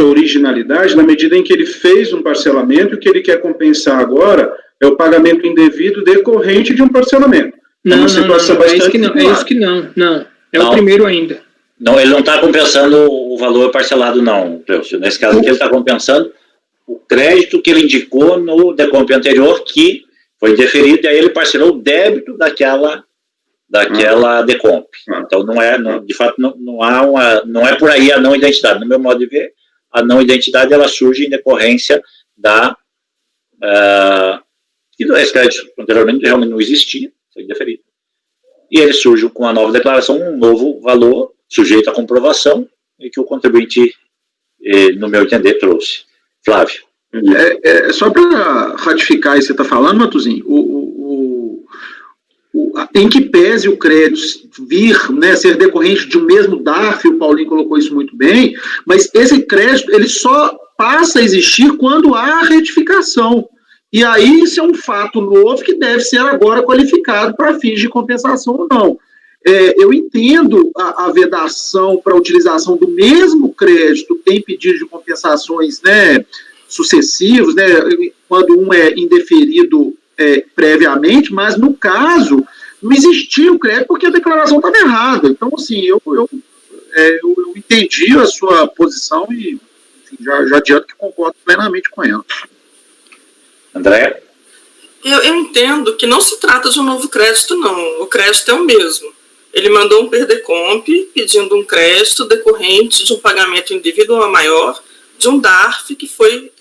originalidade na medida em que ele fez um parcelamento e o que ele quer compensar agora é o pagamento indevido decorrente de um parcelamento. Não, é isso que não. É o primeiro ainda. Não, ele não está compensando o valor parcelado, não. Nesse caso aqui, ele está compensando o crédito que ele indicou no decomp anterior, que foi deferido, e aí ele parcelou o débito daquela decomp. Então, de fato, não é por aí a não identidade. No meu modo de ver, a não identidade ela surge em decorrência que esse crédito anteriormente realmente não existia, foi deferido. E ele surge com a nova declaração, um novo valor sujeito à comprovação e que o contribuinte, no meu entender, trouxe. Flávio. Só para ratificar isso que você está falando, Matuzinho, em que pese o crédito vir, né, ser decorrente de um mesmo DARF, o Paulinho colocou isso muito bem, mas esse crédito ele só passa a existir quando há a retificação. E aí isso é um fato novo que deve ser agora qualificado para fins de compensação ou não. Eu entendo a vedação para a utilização do mesmo crédito em pedido de compensações, né, sucessivos, né, quando um é indeferido previamente, mas no caso não existia o crédito porque a declaração estava errada. Então, assim, eu entendi a sua posição e enfim, já adianto que concordo plenamente com ela. André? Eu entendo que não se trata de um novo crédito, não. O crédito é o mesmo. Ele mandou um PERDECOMP pedindo um crédito decorrente de um pagamento indevido ou maior de um DARF que foi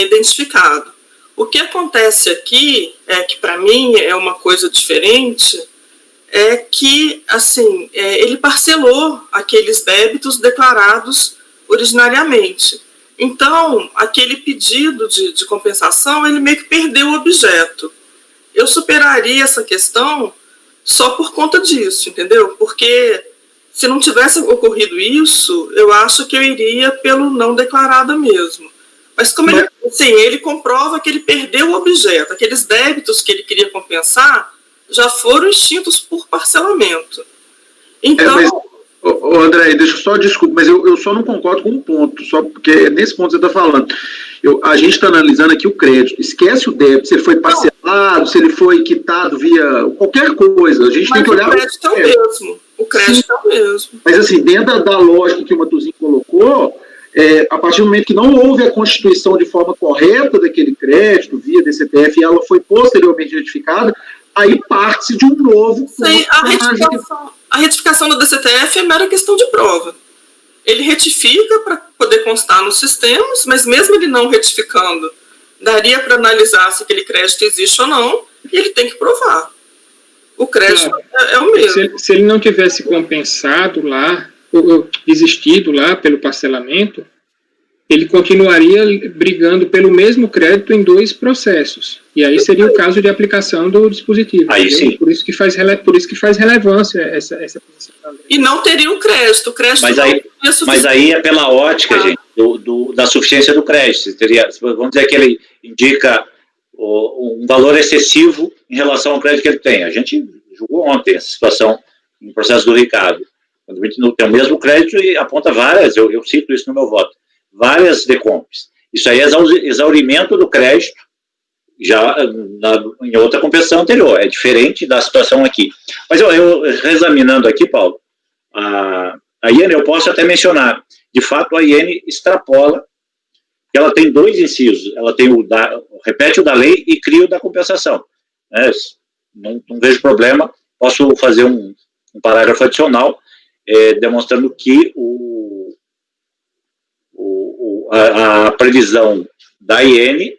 identificado. O que acontece aqui, que para mim é uma coisa diferente, é que assim, ele parcelou aqueles débitos declarados originariamente. Então, aquele pedido de compensação, ele meio que perdeu o objeto. Eu superaria essa questão só por conta disso, entendeu? Porque se não tivesse ocorrido isso, eu acho que eu iria pelo não declarado mesmo. Mas como ele comprova que ele perdeu o objeto, aqueles débitos que ele queria compensar já foram extintos por parcelamento. Então... André, deixa eu só, desculpa, mas eu só não concordo com um ponto, só porque é nesse ponto que você está falando. A gente está analisando aqui o crédito, esquece o débito, se ele foi parcelado, se ele foi quitado via qualquer coisa, a gente tem que olhar... o crédito é o mesmo, o crédito é o mesmo. Mas assim, dentro da lógica que o Matuzinho colocou, a partir do momento que não houve a constituição de forma correta daquele crédito, via DCTF, e ela foi posteriormente retificada, aí parte-se de um novo... Sim, a retificação do DCTF é mera questão de prova. Ele retifica para poder constar nos sistemas, mas mesmo ele não retificando, daria para analisar se aquele crédito existe ou não, e ele tem que provar. O crédito é o mesmo. Se ele não tivesse compensado lá, ou existido lá pelo parcelamento, ele continuaria brigando pelo mesmo crédito em dois processos. E aí seria o caso de aplicação do dispositivo. Aí sim. Por isso que faz relevância essa posição. E não teria o crédito. Mas aí é pela ótica, gente, da suficiência do crédito. Vamos dizer que ele indica um valor excessivo em relação ao crédito que ele tem. A gente julgou ontem essa situação no processo do Ricardo. Quando a gente não tem o mesmo crédito e aponta várias, eu cito isso no meu voto, várias decomps. Isso aí é exaurimento do crédito já em outra compensação anterior. É diferente da situação aqui. Mas eu reexaminando aqui, Paulo, a IN eu posso até mencionar. De fato, a IN extrapola, ela tem dois incisos. Ela tem repete o da lei e cria o da compensação. Não vejo problema. Posso fazer um parágrafo adicional demonstrando que a previsão da IN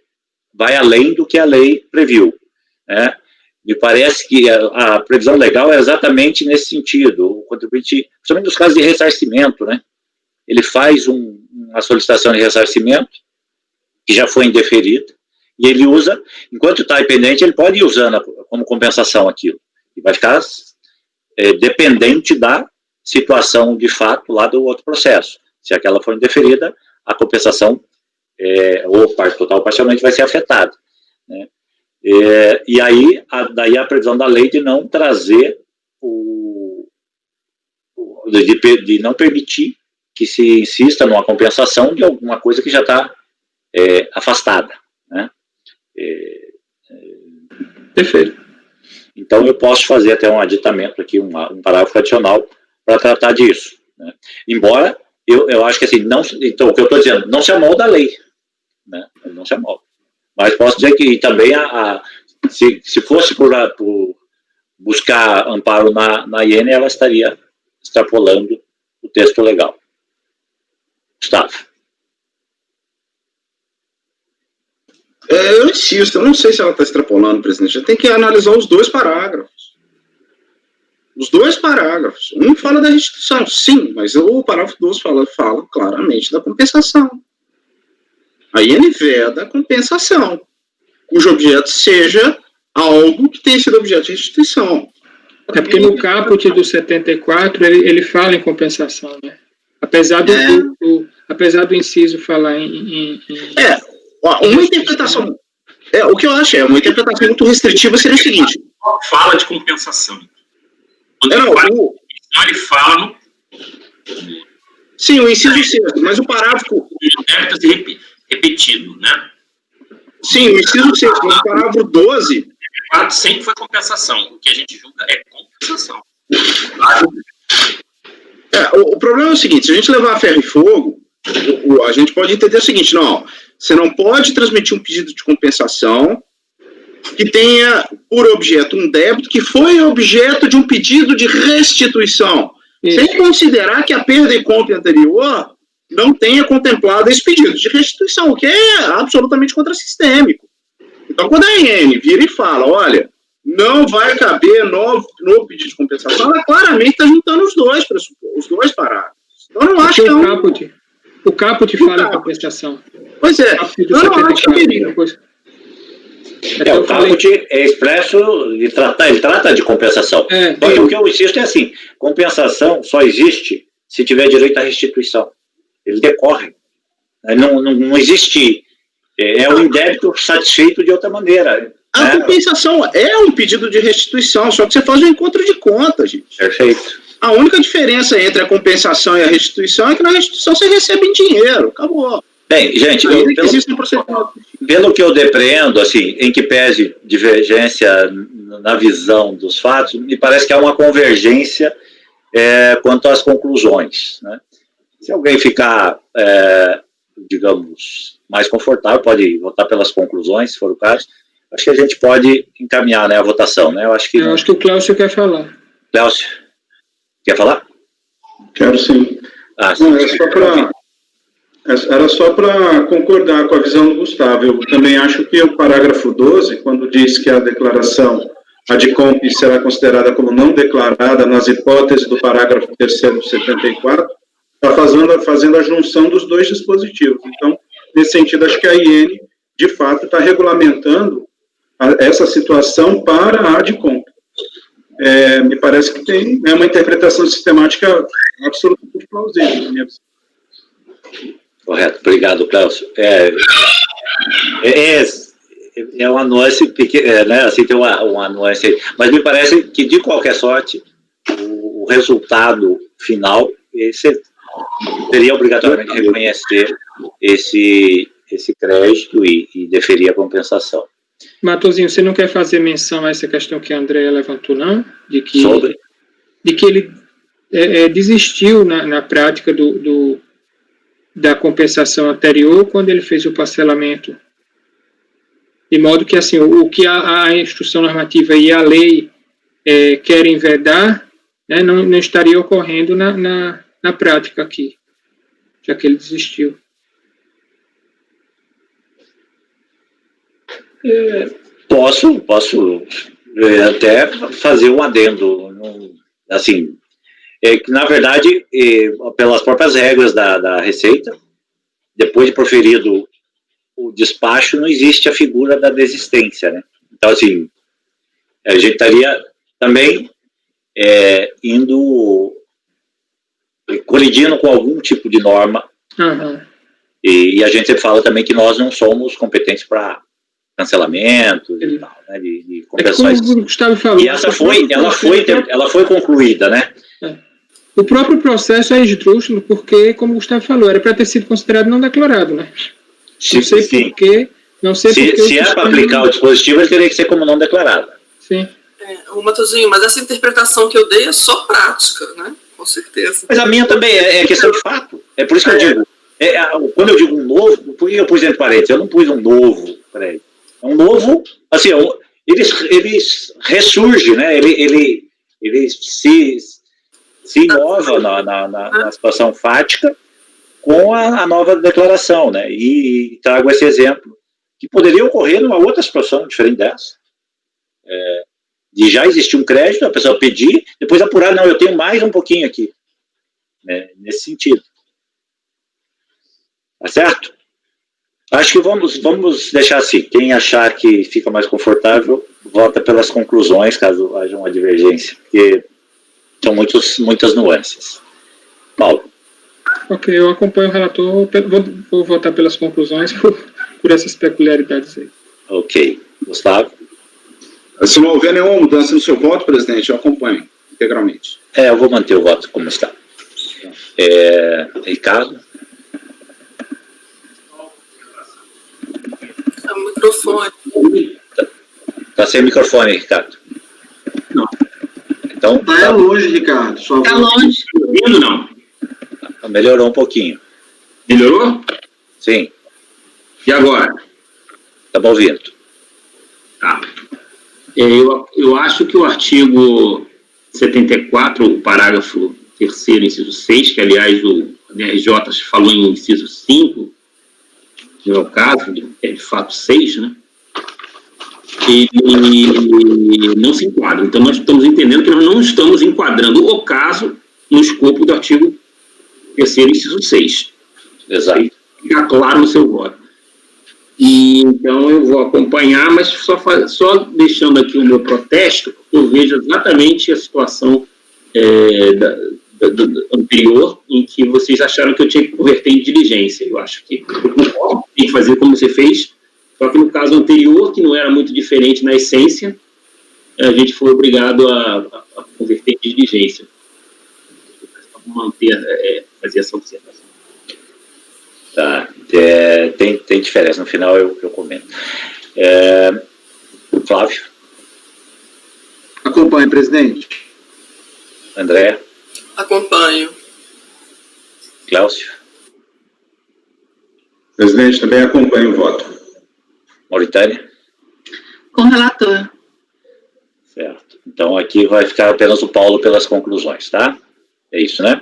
vai além do que a lei previu. Né? Me parece que a previsão legal é exatamente nesse sentido. O contribuinte, principalmente nos casos de ressarcimento, né? Ele faz uma solicitação de ressarcimento, que já foi indeferida, e ele usa, enquanto está pendente, ele pode ir usando como compensação aquilo. E vai ficar dependente da situação de fato lá do outro processo. Se aquela for indeferida, a compensação ou parte total ou parcialmente vai ser afetada. Né? E aí, daí a previsão da lei de não trazer de não permitir que se insista numa compensação de alguma coisa que já está afastada, né? Perfeito. Então eu posso fazer até um aditamento aqui, um parágrafo adicional para tratar disso, né? Embora eu acho que assim, então o que eu estou dizendo, não se amolda a lei, né? Não se amolda. Mas posso dizer que também se fosse por buscar amparo na IN, ela estaria extrapolando o texto legal. Gustavo. Eu insisto, eu não sei se ela está extrapolando, presidente. Já tem que analisar os dois parágrafos. Os dois parágrafos. Um fala da restituição, sim, mas o parágrafo 2 fala claramente da compensação. A IN veda compensação, cujo objeto seja algo que tenha sido objeto de restituição. É porque no caput do 74 ele fala em compensação, né? Apesar do inciso falar em uma interpretação. O que eu acho uma interpretação muito restritiva seria o seguinte: fala de compensação. Quando ele fala no. Sim, o inciso 6, mas o parágrafo. Não deve ter repetido, né? Sim, o inciso 6, mas o parágrafo 12. Sempre foi compensação. O que a gente julga é compensação. O problema é o seguinte: se a gente levar a ferro e fogo, a gente pode entender o seguinte: não, você não pode transmitir um pedido de compensação que tenha por objeto um débito que foi objeto de um pedido de restituição, sem considerar que a perda e compra anterior não tenha contemplado esse pedido de restituição, o que é absolutamente contrassistêmico. Então, quando a IN vira e fala, olha, não vai caber no pedido de compensação, ela claramente está juntando os dois parágrafos. Então, eu não acho que o caput fala em compensação. Pois é, eu não acho que caberia. O caput é expresso, ele trata de compensação. Só que o que eu insisto é assim, compensação só existe se tiver direito à restituição. Ele decorre. Não existe... É um indébito satisfeito de outra maneira. A compensação é um pedido de restituição, só que você faz um encontro de contas, gente. Perfeito. A única diferença entre a compensação e a restituição é que na restituição você recebe em dinheiro. Acabou. Bem, gente, pelo que eu depreendo, assim, em que pese divergência na visão dos fatos, me parece que há uma convergência quanto às conclusões, né? Se alguém ficar, digamos, mais confortável, pode votar pelas conclusões, se for o caso. Acho que a gente pode encaminhar, né, a votação, né? Eu acho que o Cláudio quer falar. Cláudio, quer falar? Quero sim. Era só para concordar com a visão do Gustavo. Eu também acho que o parágrafo 12, quando diz que a declaração ADCOMP será considerada como não declarada nas hipóteses do parágrafo 3º do 74, está fazendo a junção dos dois dispositivos. Então, nesse sentido, acho que a IN, de fato, está regulamentando essa situação para a ADCOMP. Me parece que tem uma interpretação sistemática absolutamente plausível, na minha visão. Correto, obrigado, Cláudio. É uma nuance pequena, né? Assim, tem uma nuance aí. Mas me parece que, de qualquer sorte, o resultado final teria obrigatoriamente reconhecer esse crédito e deferir a compensação. Matosinho, você não quer fazer menção a essa questão que a Andréa levantou, não? De que ele desistiu na prática da compensação anterior quando ele fez o parcelamento. De modo que, assim, o que a instrução normativa e a lei querem vedar, né, não estaria ocorrendo na prática aqui, já que ele desistiu. Posso até fazer um adendo, assim, que na verdade, pelas próprias regras da Receita, depois de proferido o despacho, não existe a figura da desistência, né? Então, assim, a gente estaria também colidindo com algum tipo de norma, e a gente sempre fala também que nós não somos competentes para cancelamento e tal, né, de compensações. Como o Gustavo falou, e ela foi concluída, né? O próprio processo é esdrúxulo porque, como o Gustavo falou, era para ter sido considerado não declarado, né? Não sei porquê. Não sei porque. Se é para aplicar o dispositivo, ele teria que ser como não declarado. Sim. Matosinho, mas essa interpretação que eu dei é só prática, né? Com certeza. Mas a minha também é questão de fato. É por isso que eu digo. Quando eu digo um novo, por que eu pus entre parênteses? Eu não pus um novo prédio. É um novo, assim, ele ressurge, né? Ele se inova na situação fática com a nova declaração, né? E trago esse exemplo, que poderia ocorrer numa outra situação diferente dessa. De já existir um crédito, a pessoa pedir, depois apurar, não, eu tenho mais um pouquinho aqui. Né? Nesse sentido. Tá certo? Acho que vamos deixar assim. Quem achar que fica mais confortável, vota pelas conclusões, caso haja uma divergência, porque são muitas nuances. Paulo. Ok, eu acompanho o relator, vou votar pelas conclusões por essas peculiaridades aí. Ok. Gustavo? Se não houver nenhuma mudança no seu voto, presidente, eu acompanho integralmente. Eu vou manter o voto como está. Ricardo? É o microfone. Tá sem microfone, Ricardo. Não. Então, Tá longe, Ricardo. Tá longe. Ouvindo, não? Melhorou um pouquinho. Melhorou? Sim. E agora? Estamos ouvindo. Tá. Eu acho que o artigo 74, o parágrafo 3º, inciso 6, que, aliás, o DRJ falou em inciso 5, no meu caso, de fato 6, né? Ele não se enquadra. Então, nós estamos entendendo que nós não estamos enquadrando o caso no escopo do artigo 3º, inciso 6. Exato. Fica claro no seu voto. E, então, eu vou acompanhar, mas só deixando aqui o meu protesto, porque eu vejo exatamente a situação anterior, em que vocês acharam que eu tinha que converter em diligência. Eu acho que tem que fazer como você fez, só que no caso anterior, que não era muito diferente na essência, a gente foi obrigado a converter em diligência. Fazer essa observação. Tá. Tem diferença. No final eu comento. Flávio? Acompanhe, presidente. André? Acompanho. Cláudio? Presidente, também acompanho o voto. Mauritânia? Com o relator. Certo. Então aqui vai ficar apenas o Paulo pelas conclusões, tá? É isso, né?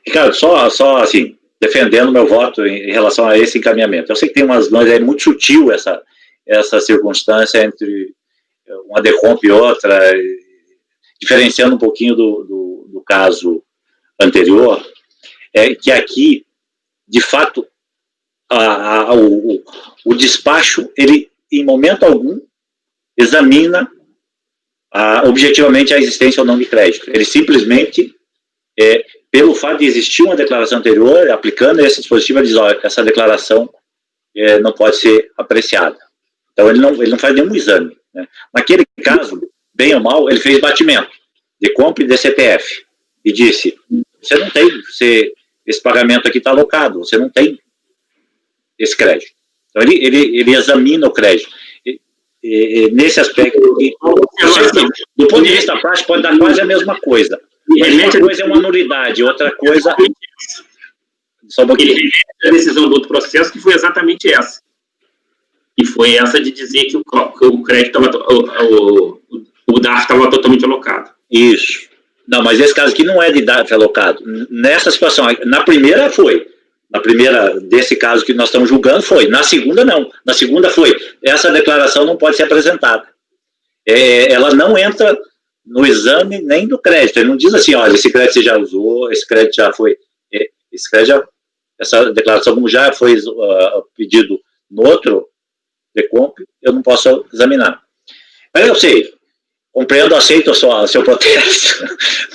Ricardo, só assim, defendendo meu voto em relação a esse encaminhamento. Eu sei que tem umas mãos, é muito sutil essa circunstância entre uma decomp e outra, diferenciando um pouquinho do caso anterior, que aqui, de fato, o despacho, ele, em momento algum, examina objetivamente a existência ou não de crédito. Ele simplesmente, pelo fato de existir uma declaração anterior, aplicando esse dispositivo, ele diz, olha, essa declaração não pode ser apreciada. Então, ele não faz nenhum exame. Né? Naquele caso, bem ou mal, ele fez batimento de compra e de CPF e disse, você não tem, esse pagamento aqui está alocado, você não tem esse crédito. Então, ele examina o crédito. Nesse aspecto, do ponto de vista prático, pode dar quase a mesma coisa. Mas uma coisa é uma nulidade, outra coisa... Só um pouquinho. Ele remete a decisão do outro processo, que foi exatamente essa. E foi essa de dizer que o crédito o DARF estava totalmente alocado. Isso. Não, mas esse caso aqui não é de DARF alocado. Nessa situação, na primeira foi. Na primeira, desse caso que nós estamos julgando, foi. Na segunda, não. Na segunda foi. Essa declaração não pode ser apresentada. Ela não entra no exame nem do crédito. Ele não diz assim, olha, esse crédito você já usou, esse crédito já foi... essa declaração, como já foi pedido no outro decomp, eu não posso examinar. Mas eu sei, compreendo, aceito o seu protesto,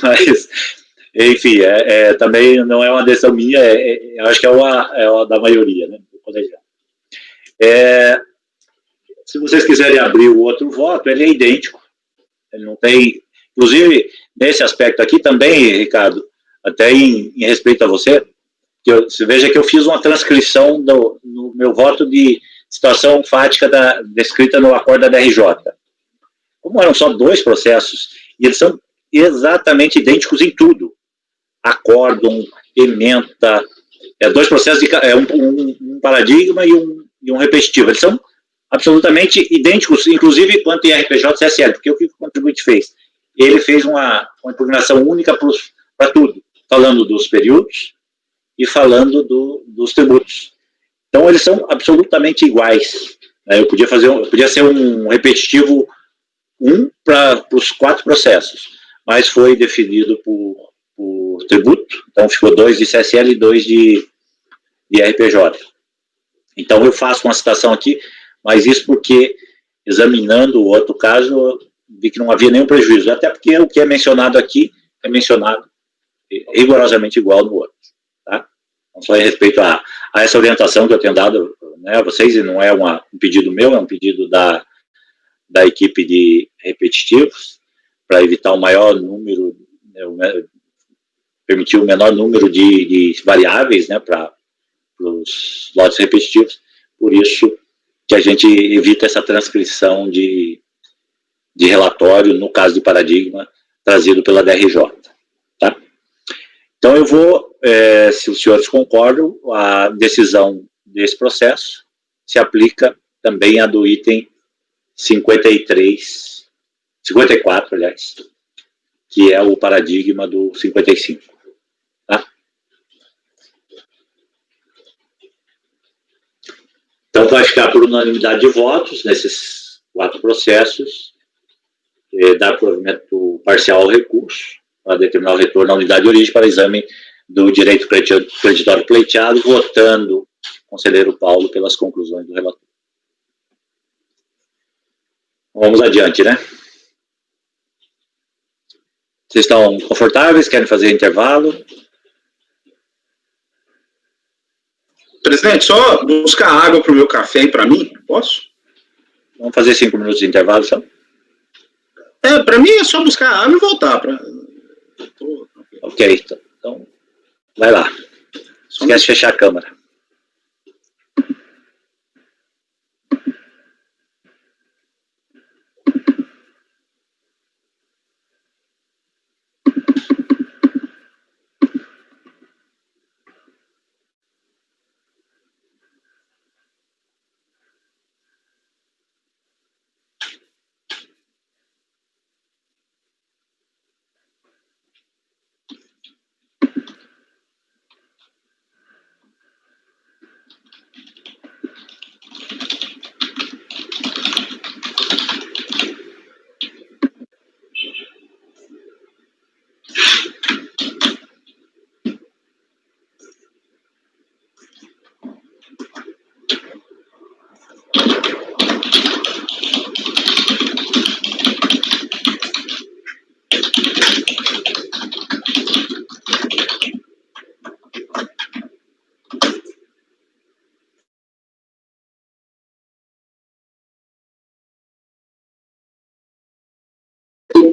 mas, enfim, também não é uma decisão minha, eu acho que é uma da maioria, né, do colegiado. Se vocês quiserem abrir o outro voto, ele é idêntico, ele não tem, inclusive, nesse aspecto aqui também, Ricardo, até em respeito a você, você veja que eu fiz uma transcrição no meu voto de situação fática descrita no acordo da DRJ. Como eram só 2 processos, e eles são exatamente idênticos em tudo, acórdão, ementa, 2 processos, um paradigma e um repetitivo, eles são absolutamente idênticos, inclusive quanto em RPJ e CSL, porque o que o contribuinte fez? Ele fez uma impugnação única para tudo, falando dos períodos e falando dos tributos. Então, eles são absolutamente iguais. Eu podia ser um repetitivo para os 4 processos, mas foi definido por tributo, então ficou 2 de CSL e 2 de RPJ. Então, eu faço uma citação aqui, mas isso porque, examinando o outro caso, vi que não havia nenhum prejuízo, até porque o que é mencionado aqui é mencionado rigorosamente igual no outro. Tá? Então, só em respeito a essa orientação que eu tenho dado, né, a vocês, e não é um pedido meu, é um pedido da equipe de repetitivos, para evitar o maior número, permitir o menor número de variáveis, né, para os lotes repetitivos, por isso que a gente evita essa transcrição de relatório, no caso de paradigma, trazido pela DRJ. Tá? Então, eu vou, se os senhores concordam, a decisão desse processo se aplica também a do item 54, aliás, que é o paradigma do 55. Tá? Então, vai ficar por unanimidade de votos nesses 4 processos, dar provimento parcial ao recurso, para determinar o retorno à unidade de origem para exame do direito creditório pleiteado, votando o conselheiro Paulo pelas conclusões do relator. Vamos adiante, né? Vocês estão confortáveis? Querem fazer intervalo? Presidente, só buscar água para o meu café e para mim, posso? Vamos fazer 5 minutos de intervalo, só? Para mim é só buscar água e voltar. Ok, então vai lá. Esquece de fechar a câmera.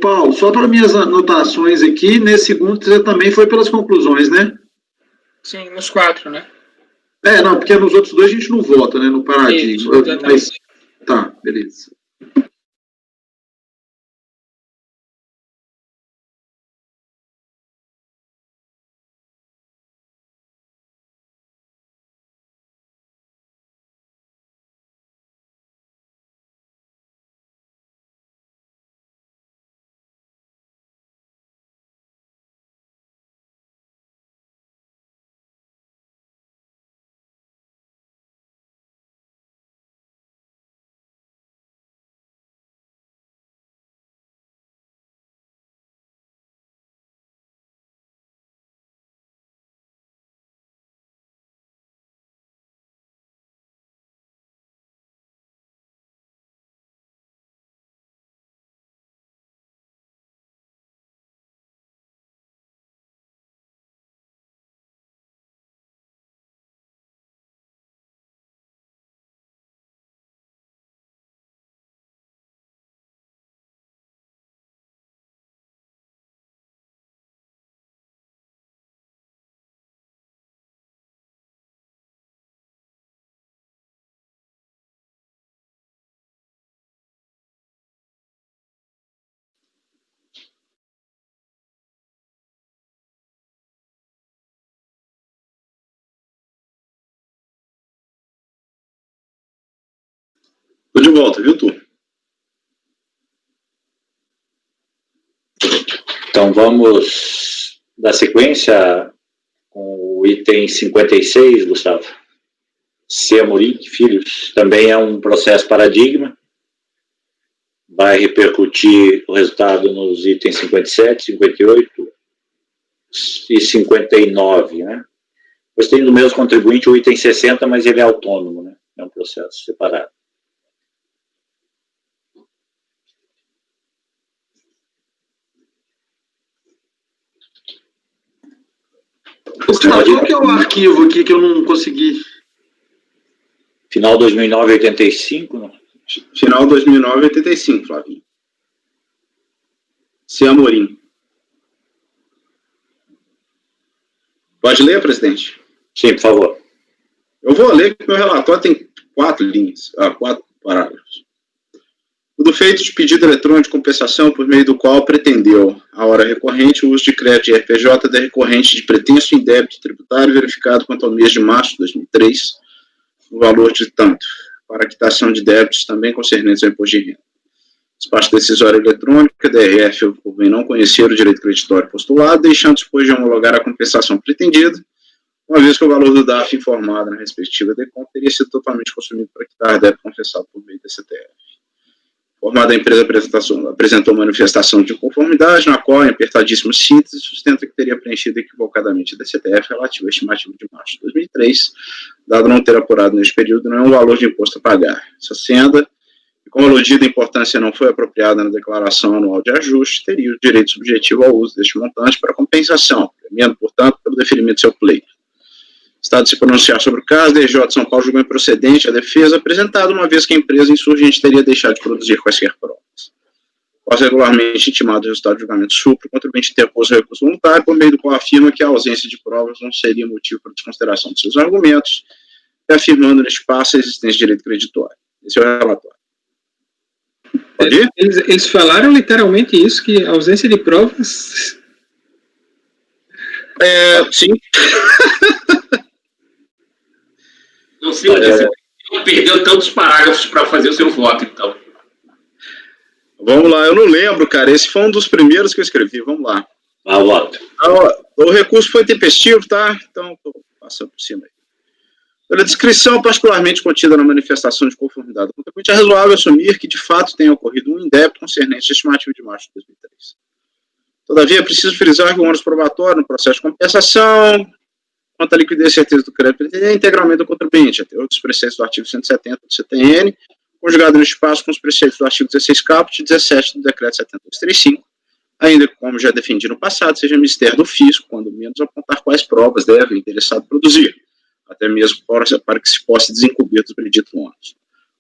Paulo, só para minhas anotações aqui, nesse segundo você também foi pelas conclusões, né? Sim, nos 4, né? Não, porque nos outros 2 a gente não vota, né, no paradigma. Isso, Mas, tá, beleza. Estou de volta, viu, Tu? Então, vamos dar sequência com o item 56, Gustavo. C. Amorim Filhos, também é um processo paradigma, vai repercutir o resultado nos itens 57, 58 e 59, né? Depois tem no mesmo contribuinte o item 60, mas ele é autônomo, né? É um processo separado. Gustavo, qual que é o arquivo aqui que eu não consegui? Final 2009, 85, não? Final 2009, 85, Flavinho. C. Amorim. Pode ler, presidente? Sim, por favor. Eu vou ler, porque meu relatório tem 4 linhas, 4 parágrafos. Tudo feito de pedido eletrônico de compensação por meio do qual pretendeu, a hora recorrente, o uso de crédito de RPJ da recorrente de pretenso indébito tributário verificado quanto ao mês de março de 2003, no valor de tanto, para a quitação de débitos também concernentes ao imposto de renda. Despacho decisório eletrônico, DRF, por bem não conhecer o direito creditório postulado, deixando depois de homologar a compensação pretendida, uma vez que o valor do DAF informado na respectiva deconta teria sido totalmente consumido para quitar débito confessado por meio da CTF. Formada a empresa apresentou manifestação de conformidade, na qual, em apertadíssimos síntese, sustenta que teria preenchido equivocadamente a DCTF relativo ao estimativo de março de 2003, dado não ter apurado neste período nenhum valor de imposto a pagar. Essa senda, e como aludida importância não foi apropriada na declaração anual de ajuste, teria o direito subjetivo ao uso deste montante para compensação, premiando, portanto, pelo deferimento do seu pleito. Estado de se pronunciar sobre o caso, DJ de São Paulo julgou improcedente a defesa apresentada, uma vez que a empresa insurgente teria deixado de produzir quaisquer provas. Após regularmente intimado o resultado do julgamento supro, o contribuinte interpôs o recurso voluntário, por meio do qual afirma que a ausência de provas não seria motivo para desconsideração de seus argumentos, reafirmando neste passo a existência de direito creditório. Esse é o relatório. Pode ir? Eles falaram literalmente isso, que a ausência de provas... Sim. Não sei onde você perdeu tantos parágrafos para fazer o seu voto, então. Vamos lá, eu não lembro, cara. Esse foi um dos primeiros que eu escrevi. Vamos lá. Voto. O recurso foi tempestivo, tá? Então, estou passando por cima aí. Pela descrição particularmente contida na manifestação de conformidade do contribuinte, é razoável assumir que, de fato, tenha ocorrido um indébito concernente ao estimativo de março de 2003. Todavia, é preciso frisar que o ônus probatório no processo de compensação, quanto à liquidez e certeza do crédito, é integralmente do contribuinte, até outros preceitos do artigo 170 do CTN, conjugado no espaço com os preceitos do artigo 16 caput e 17 do decreto 7235, ainda que, como já defendi no passado, seja mistério do fisco, quando menos apontar quais provas deve o interessado produzir, até mesmo para que se possa desincumbir dos preditos ônus.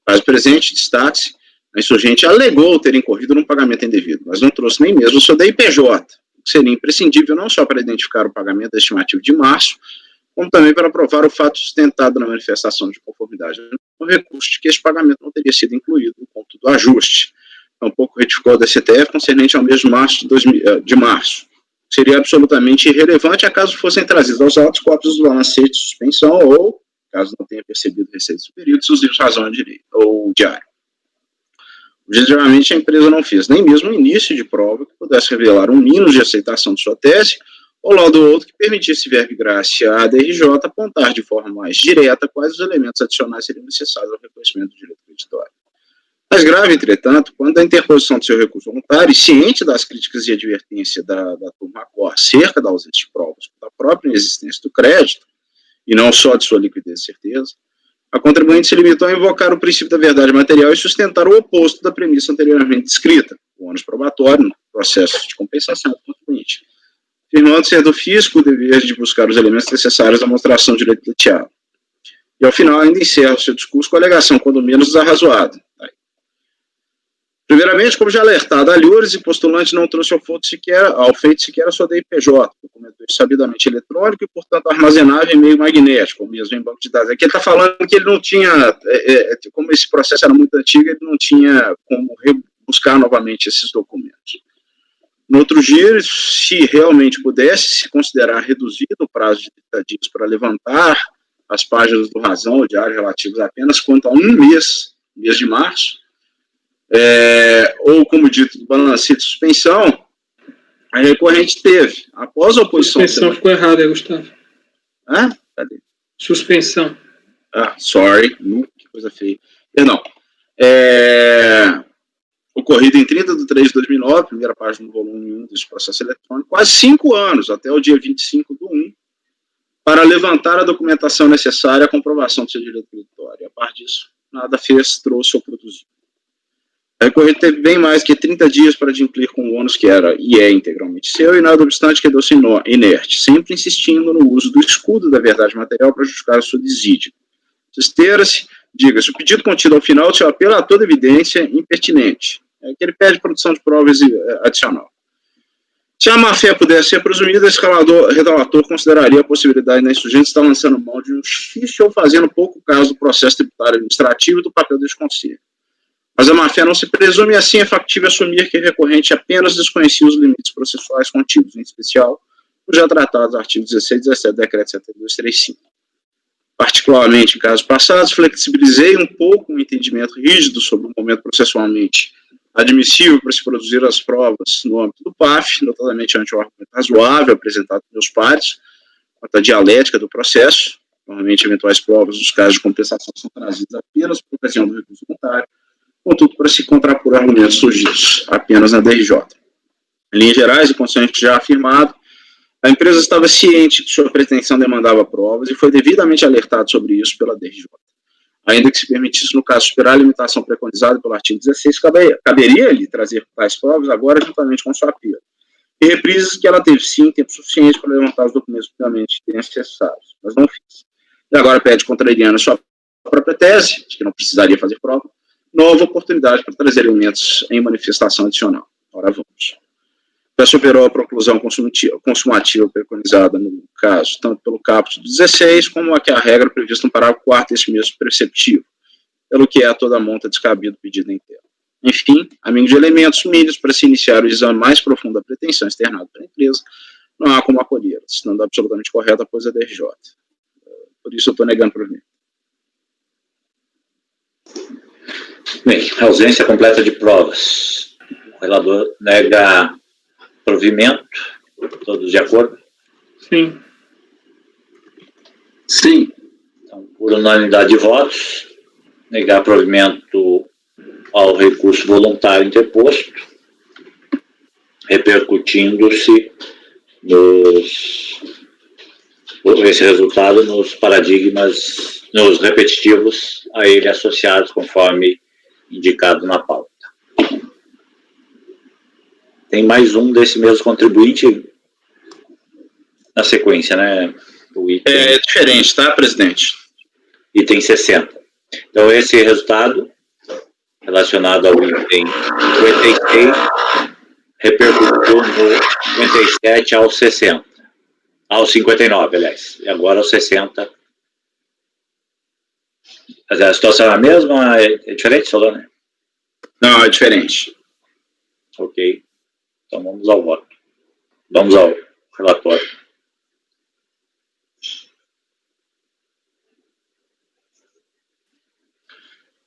No caso presente, destaque-se, a insurgente alegou ter incorrido num pagamento indevido, mas não trouxe nem mesmo o seu DIPJ, o que seria imprescindível não só para identificar o pagamento da estimativa de março, como também para provar o fato sustentado na manifestação de conformidade no recurso de que este pagamento não teria sido incluído no ponto do ajuste. Tampouco retificou a DCTF concernente ao mês de março. Seria absolutamente irrelevante acaso fossem trazidos aos autos cópias do balancete de suspensão ou, caso não tenha percebido receitas superiores, os livros razão ou diário. Objetivamente, a empresa não fez nem mesmo o início de prova que pudesse revelar um mínimo de aceitação de sua tese, ou lado do outro que permitisse verba graça à DRJ apontar de forma mais direta quais os elementos adicionais seriam necessários ao reconhecimento do direito creditório. Mais grave, entretanto, quando a interposição do seu recurso voluntário, e ciente das críticas e advertência da turma Cor acerca da ausência de provas da própria inexistência do crédito, e não só de sua liquidez e certeza, a contribuinte se limitou a invocar o princípio da verdade material e sustentar o oposto da premissa anteriormente descrita, o ônus probatório no processo de compensação do contribuinte, afirmando ser do fisco o dever de buscar os elementos necessários à demonstração de direito pleiteado. E, ao final, ainda encerra o seu discurso com a alegação, quando menos, desarrazoada. Primeiramente, como já alertado, a Lures, o postulante não trouxe ao feito sequer a sua DIPJ, documento sabidamente eletrônico e, portanto, armazenável em meio magnético, ou mesmo em banco de dados. Aqui ele está falando que ele não tinha, como esse processo era muito antigo, ele não tinha como buscar novamente esses documentos. No outro dia, se realmente pudesse se considerar reduzido o prazo de 30 dias para levantar as páginas do Razão ou Diário relativos apenas quanto a um mês mês de março, ou, como dito, do balancete de suspensão, a recorrente teve, após a oposição... Suspensão ficou errada, Gustavo. Cadê? Suspensão. Sorry, que coisa feia. Perdão. Ocorrido em 30 de 3 de 2009, primeira página do volume 1 desse processo eletrônico, quase 5 anos, até o dia 25 do 1, para levantar a documentação necessária à comprovação do seu direito creditório. A partir disso, nada fez, trouxe ou produziu. A recorrente teve bem mais que 30 dias para adimplir com o ônus que era e é integralmente seu, e nada obstante quedou-se inerte, sempre insistindo no uso do escudo da verdade material para justificar a sua desídia. Esteira-se, diga-se, o pedido contido ao final do seu apelo a toda evidência impertinente. É que ele pede produção de provas adicional. Se a má-fé pudesse ser presumida, esse relator consideraria a possibilidade da insurgente estar lançando mão de um xixi ou fazendo pouco caso do processo tributário administrativo e do papel deste conselho. Mas a má-fé não se presume, assim é factível assumir que a recorrente apenas desconhecia os limites processuais contidos, em especial os já tratados artigos 16 e 17 do Decreto 7235. Particularmente em casos passados, flexibilizei um pouco o entendimento rígido sobre o momento processualmente admissível para se produzir as provas no âmbito do PAF, notadamente ante o argumento razoável apresentado pelos pares, quanto à dialética do processo. Normalmente, eventuais provas dos casos de compensação são trazidas apenas por ocasião do recurso voluntário, contudo, para se contrapor argumentos surgidos apenas na DRJ. Em linhas gerais, e consoante já afirmado, a empresa estava ciente que sua pretensão demandava provas e foi devidamente alertado sobre isso pela DRJ. Ainda que se permitisse, no caso, superar a limitação preconizada pelo artigo 16, caberia-lhe trazer tais provas agora juntamente com sua apelo. E reprises que ela teve, sim, tempo suficiente para levantar os documentos previamente necessários, mas não fez. E agora pede, contrariando a sua própria tese, de que não precisaria fazer prova, nova oportunidade para trazer elementos em manifestação adicional. Ora, vamos. Já superou a proclusão consumativa preconizada no caso, tanto pelo caput 16, como a que a regra prevista no parágrafo 4º desse mesmo preceptivo, pelo que é a toda a monta descabido pedido em termo. Enfim, amigos de elementos mínimos para se iniciar o exame mais profundo da pretensão externada pela empresa, não há como acolher, estando absolutamente correta após a DRJ. Por isso eu estou negando para mim. Bem, ausência completa de provas. O relator nega provimento. Todos de acordo? Sim. Sim. Então, por unanimidade de votos, negar provimento ao recurso voluntário interposto, repercutindo-se esse resultado nos paradigmas, nos repetitivos a ele associados, conforme indicado na pauta. Tem mais um desse mesmo contribuinte na sequência, né? O item, é diferente, tá, presidente? Item 60. Então, esse resultado, relacionado ao item 56, repercutiu no 57 ao 60. Ao 59, aliás. E agora ao 60. Mas a situação é a mesma? É diferente, Solano? Não, é diferente. Ok. Então, vamos ao voto. Vamos ao relatório.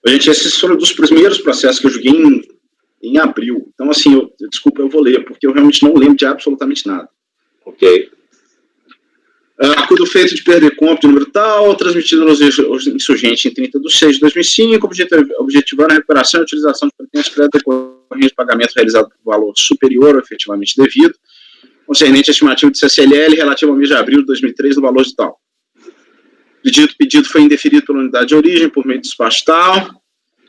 Gente, esses foram dos primeiros processos que eu joguei em abril. Então, assim, desculpa, eu vou ler, porque eu realmente não lembro de absolutamente nada. Ok. Acordo feito de perder compra de número tal, transmitido nos insurgentes em 30 de 6 de 2005, objetivando a recuperação e utilização de pretensões crédito decorrente de pagamento realizado por valor superior ao efetivamente devido, concernente à estimativa de CCLL relativo ao mês de abril de 2003 no valor de tal. Pedido foi indeferido pela unidade de origem por meio de despacho tal,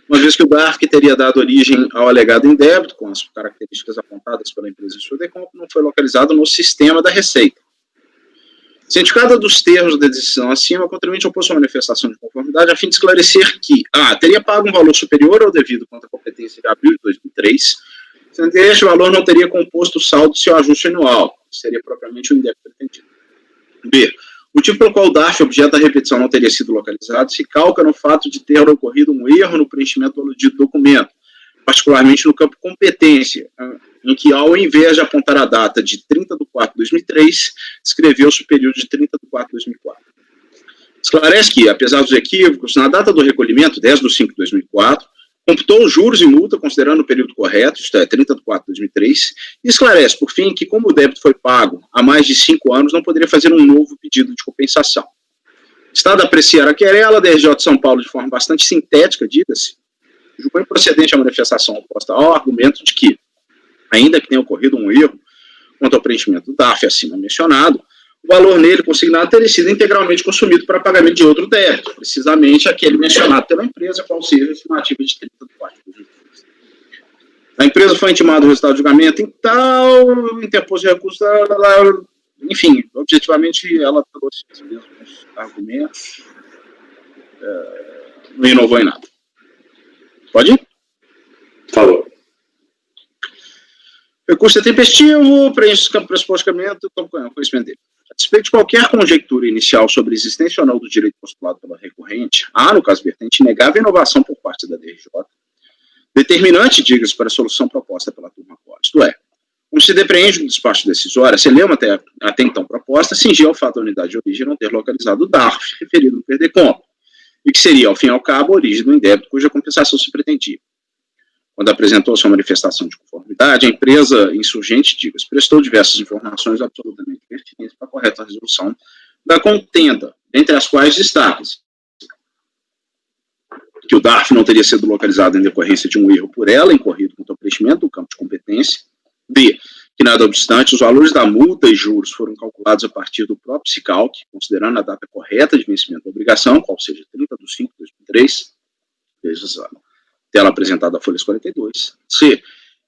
uma vez que o DARF, que teria dado origem ao alegado indébito, com as características apontadas pela empresa em sua decompra, não foi localizado no sistema da Receita. Cientificada dos termos da decisão acima, o contribuinte opôs sua manifestação de conformidade a fim de esclarecer que teria pago um valor superior ao devido quanto à competência de abril de 2003, sendo que este valor não teria composto o saldo de seu ajuste anual, seria propriamente o indébito pretendido. B. O motivo pelo qual o DARF, objeto da repetição, não teria sido localizado se calca no fato de ter ocorrido um erro no preenchimento do aludido documento, particularmente no campo competência, em que, ao invés de apontar a data de 30 de 4 de 2003, escreveu-se o período de 30 de 4 de 2004. Esclarece que, apesar dos equívocos, na data do recolhimento, 10 de 5 de 2004, computou os juros e multa considerando o período correto, isto é, 30 de 4 de 2003, e esclarece, por fim, que como o débito foi pago há mais de 5 anos, não poderia fazer um novo pedido de compensação. Estado a apreciar a querela, a DRJ de São Paulo, de forma bastante sintética, diga-se, julgou improcedente a manifestação oposta ao argumento de que, ainda que tenha ocorrido um erro quanto ao preenchimento do DARF acima mencionado, o valor nele consignado teria sido integralmente consumido para pagamento de outro débito, precisamente aquele mencionado pela empresa, qual seja a estimativa de 30 de 4 de 2013. A empresa foi intimada do resultado do julgamento e tal, interpôs recurso, enfim, objetivamente ela trouxe os mesmos argumentos, não inovou em nada. Pode ir? Por favor. Recurso é tempestivo, preenche os campos pressupostos de caminho, conhecimento dele. A despeito de qualquer conjectura inicial sobre a existência ou não do direito postulado pela recorrente, há, no caso vertente, inegável inovação por parte da DRJ, determinante, diga-se, para a solução proposta pela turma qual, isto é, como se depreende do despacho decisório, a celema até então proposta cingia ao fato da unidade de origem não ter localizado o DARF referido no perdeconto, e que seria, ao fim e ao cabo, a origem do indébito cuja compensação se pretendia. Quando apresentou sua manifestação de conformidade, a empresa insurgente, diga-se, prestou diversas informações absolutamente pertinentes para a correta resolução da contenda, entre as quais destaca-se que o DARF não teria sido localizado em decorrência de um erro por ela, incorrido contra o preenchimento do campo de competência, B, que nada obstante, os valores da multa e juros foram calculados a partir do próprio SICALC, considerando a data correta de vencimento da obrigação, qual seja 30 de 5 de 2003, veja a tela apresentada à folha 42. C,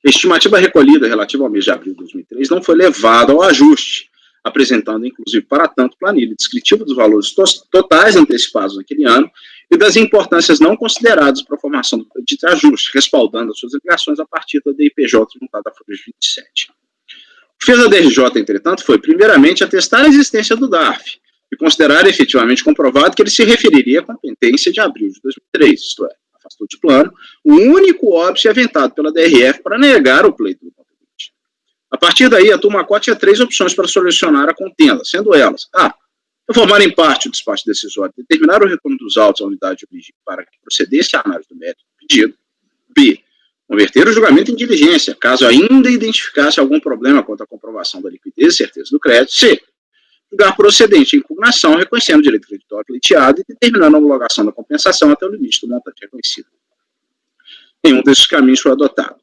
a estimativa recolhida relativa ao mês de abril de 2003 não foi levada ao ajuste, apresentando, inclusive, para tanto, planilha descritiva dos valores totais antecipados naquele ano e das importâncias não consideradas para a formação do dito ajuste, respaldando as suas obrigações a partir da DIPJ juntada à folha 27. O que fez a DRJ, entretanto, foi, primeiramente, atestar a existência do DARF e considerar efetivamente comprovado que ele se referiria à competência de abril de 2003, isto é, afastou de plano o único óbice aventado pela DRF para negar o pleito do contribuinte. A partir daí, a turma 4 tinha 3 opções para solucionar a contenda, sendo elas: A, reformar em parte o despacho decisório, determinar o retorno dos autos à unidade de origem para que procedesse a análise do mérito do pedido; B, converter o julgamento em diligência, caso ainda identificasse algum problema quanto à comprovação da liquidez e certeza do crédito; C, julgar procedente a impugnação, reconhecendo o direito creditório pleiteado e determinando a homologação da compensação até o limite do montante reconhecido. Nenhum desses caminhos foi adotado.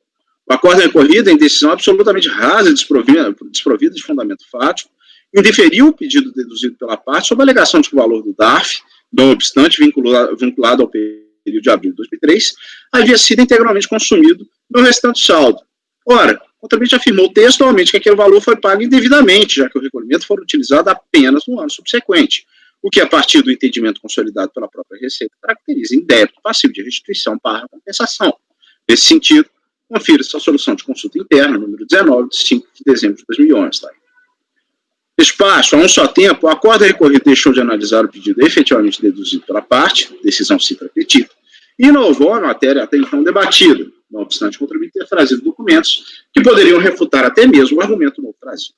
O acordo recorrido em decisão absolutamente rasa e desprovida de fundamento fático, indeferiu o pedido deduzido pela parte sob a alegação de que o valor do DARF, não obstante vinculado ao período de abril de 2003, havia sido integralmente consumido no restante saldo. Ora, o contribuinte afirmou textualmente que aquele valor foi pago indevidamente, já que o recolhimento foi utilizado apenas no ano subsequente, o que, a partir do entendimento consolidado pela própria Receita, caracteriza em débito passivo de restituição para compensação. Nesse sentido, confira-se a solução de consulta interna, número 19, de 5 de dezembro de 2011. Tá? Despacho, a um só tempo, o acordo recorrido deixou de analisar o pedido efetivamente deduzido pela parte, decisão cifra petita, e inovou a matéria até então debatida, não obstante o contribuinte ter trazido documentos que poderiam refutar até mesmo o argumento novo trazido.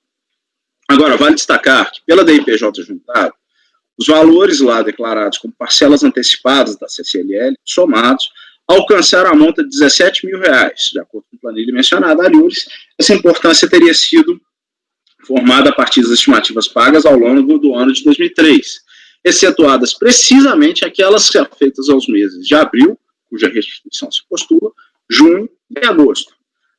Agora, vale destacar que, pela DIPJ juntada, os valores lá declarados como parcelas antecipadas da CCLL, somados, alcançaram a monta de R$17 mil, de acordo com a planilha mencionada aliures. Essa importância teria sido formada a partir das estimativas pagas ao longo do ano de 2003, excetuadas precisamente aquelas feitas aos meses de abril, cuja restituição se postula, junho e agosto.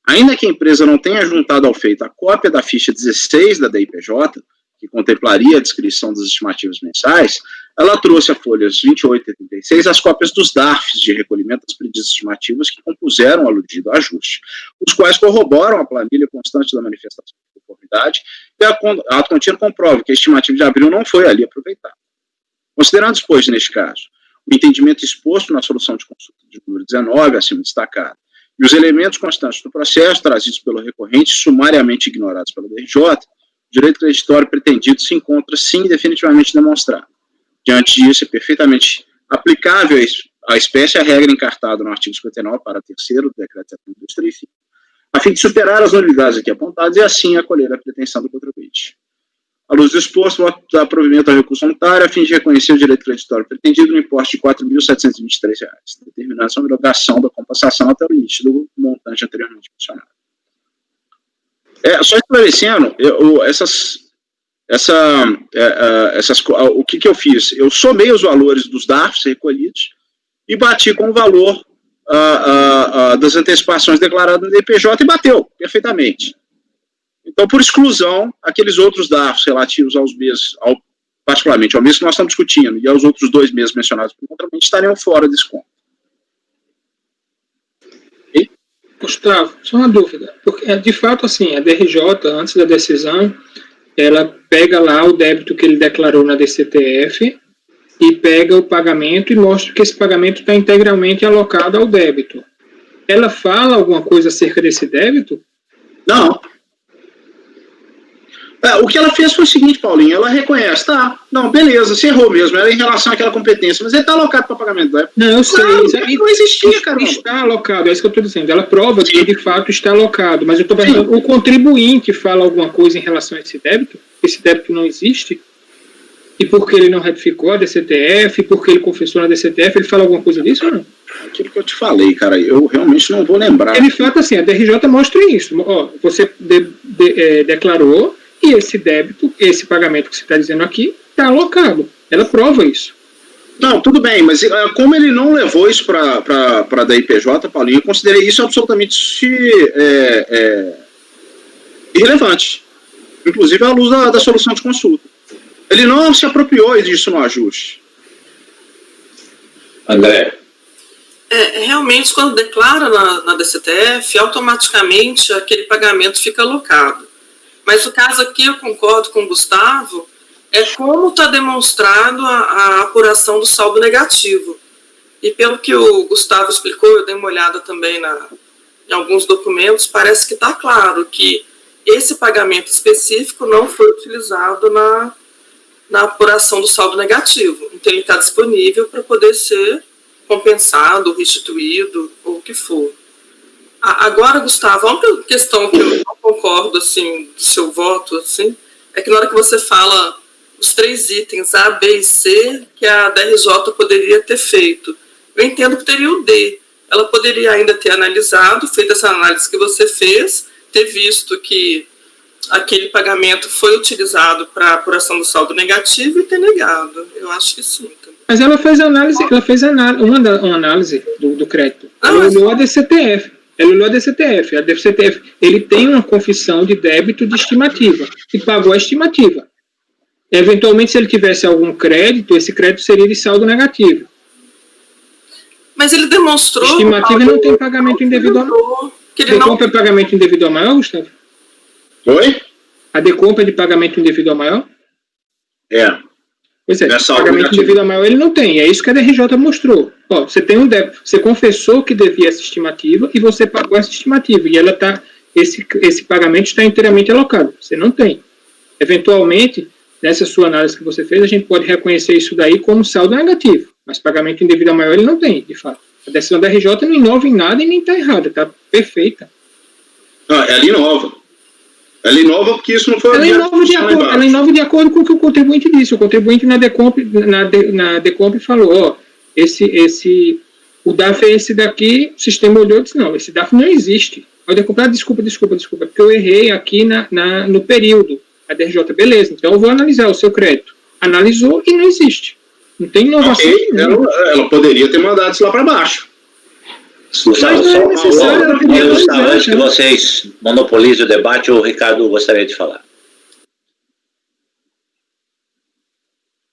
Ainda que a empresa não tenha juntado ao feito a cópia da ficha 16 da DIPJ, que contemplaria a descrição das estimativas mensais, ela trouxe a folhas 28 e 36 as cópias dos DARFs de recolhimento das pedidas estimativas que compuseram o aludido ajuste, os quais corroboram a planilha constante da manifestação de conformidade e a ato contínuo comprova que a estimativa de abril não foi ali aproveitada. Considerando, pois, neste caso, o entendimento exposto na solução de consulta de número 19, acima destacado, e os elementos constantes do processo trazidos pelo recorrente sumariamente ignorados pela DRJ, o direito creditório pretendido se encontra, sim, definitivamente demonstrado. Diante disso, é perfeitamente aplicável à espécie a regra encartada no artigo 59, para terceiro do decreto 7235, a fim de superar as nulidades aqui apontadas e, assim, acolher a pretensão do contribuinte. À luz do exposto, vou dar provimento ao recurso unitário a fim de reconhecer o direito creditório pretendido no importe de R$ 4.723, determinando a obrigação da compensação até o limite do montante anteriormente mencionado. Só esclarecendo, o que eu fiz? Eu somei os valores dos DARFs recolhidos e bati com o valor das antecipações declaradas no DPJ e bateu perfeitamente. Então, por exclusão, aqueles outros DARFs relativos aos meses, particularmente ao mês que nós estamos discutindo, e aos outros 2 meses mencionados por contramente, estariam fora desse conto. E? Gustavo, só uma dúvida. Porque, de fato, assim, a DRJ, antes da decisão, ela pega lá o débito que ele declarou na DCTF e pega o pagamento e mostra que esse pagamento está integralmente alocado ao débito. Ela fala alguma coisa acerca desse débito? Não. O que ela fez foi o seguinte, Paulinho, ela reconhece, tá, não, beleza, você errou mesmo, era em relação àquela competência, mas ele está alocado para pagamento do débito. Não, eu sei. Não existia, cara. Está alocado, é isso que eu estou dizendo. Ela prova que de fato está alocado, mas eu estou perguntando, o contribuinte fala alguma coisa em relação a esse débito? Esse débito não existe? E porque ele não retificou a DCTF, porque ele confessou na DCTF, ele fala alguma coisa disso ou não? Aquilo que eu te falei, cara, eu realmente não vou lembrar. De fato, assim, a DRJ mostra isso. Ó, você declarou e esse débito, esse pagamento que você está dizendo aqui, está alocado. Ela prova isso. Não, tudo bem, mas como ele não levou isso para a DIPJ, Paulinho, eu considerei isso absolutamente irrelevante. Inclusive à luz da solução de consulta. Ele não se apropriou disso no ajuste. André. Realmente, quando declara na DCTF, automaticamente aquele pagamento fica alocado. Mas o caso aqui, eu concordo com o Gustavo, é como está demonstrado a apuração do saldo negativo. E pelo que o Gustavo explicou, eu dei uma olhada também em alguns documentos, parece que está claro que esse pagamento específico não foi utilizado na apuração do saldo negativo. Então, ele está disponível para poder ser compensado, restituído, ou o que for. Agora, Gustavo, a única questão que eu não concordo, assim, do seu voto, assim, é que na hora que você fala os 3 itens A, B e C que a DRJ poderia ter feito, eu entendo que teria o D. Ela poderia ainda ter analisado, feito essa análise que você fez, ter visto que aquele pagamento foi utilizado para apuração do saldo negativo e ter negado. Eu acho que sim. Também. Mas ela fez uma análise do crédito. Ela olhou a DCTF. Ela olhou a DCTF. A DCTF, ele tem uma confissão de débito de estimativa e pagou a estimativa. Eventualmente, se ele tivesse algum crédito, esse crédito seria de saldo negativo. Mas ele demonstrou... Estimativa não tem pagamento indevido a maior. Decompra é pagamento indevido a maior, Gustavo? Oi? A decompra é de pagamento indevido a maior? Pois é, pagamento indevido a maior ele não tem. É isso que a DRJ mostrou. Ó, você tem um débito, você confessou que devia essa estimativa e você pagou essa estimativa. E ela tá, esse pagamento está inteiramente alocado. Você não tem. Eventualmente, nessa sua análise que você fez, a gente pode reconhecer isso daí como saldo negativo. Mas pagamento indevido a maior ele não tem, de fato. A decisão da RJ não inova em nada e nem está errada, está perfeita. Não, ela inova. Ela inova porque isso não foi... Ela inova de acordo com o que o contribuinte disse. O contribuinte na Decomp falou, ó, o DAF é esse daqui, o sistema olhou e disse, não, esse DAF não existe. Aí o Decomp, desculpa, porque eu errei aqui no período. A DRJ, beleza, então eu vou analisar o seu crédito. Analisou e não existe. Não tem inovação. Okay, ela poderia ter mandado isso lá para baixo. Gustavo, antes que vocês monopolizem o debate, o Ricardo gostaria de falar.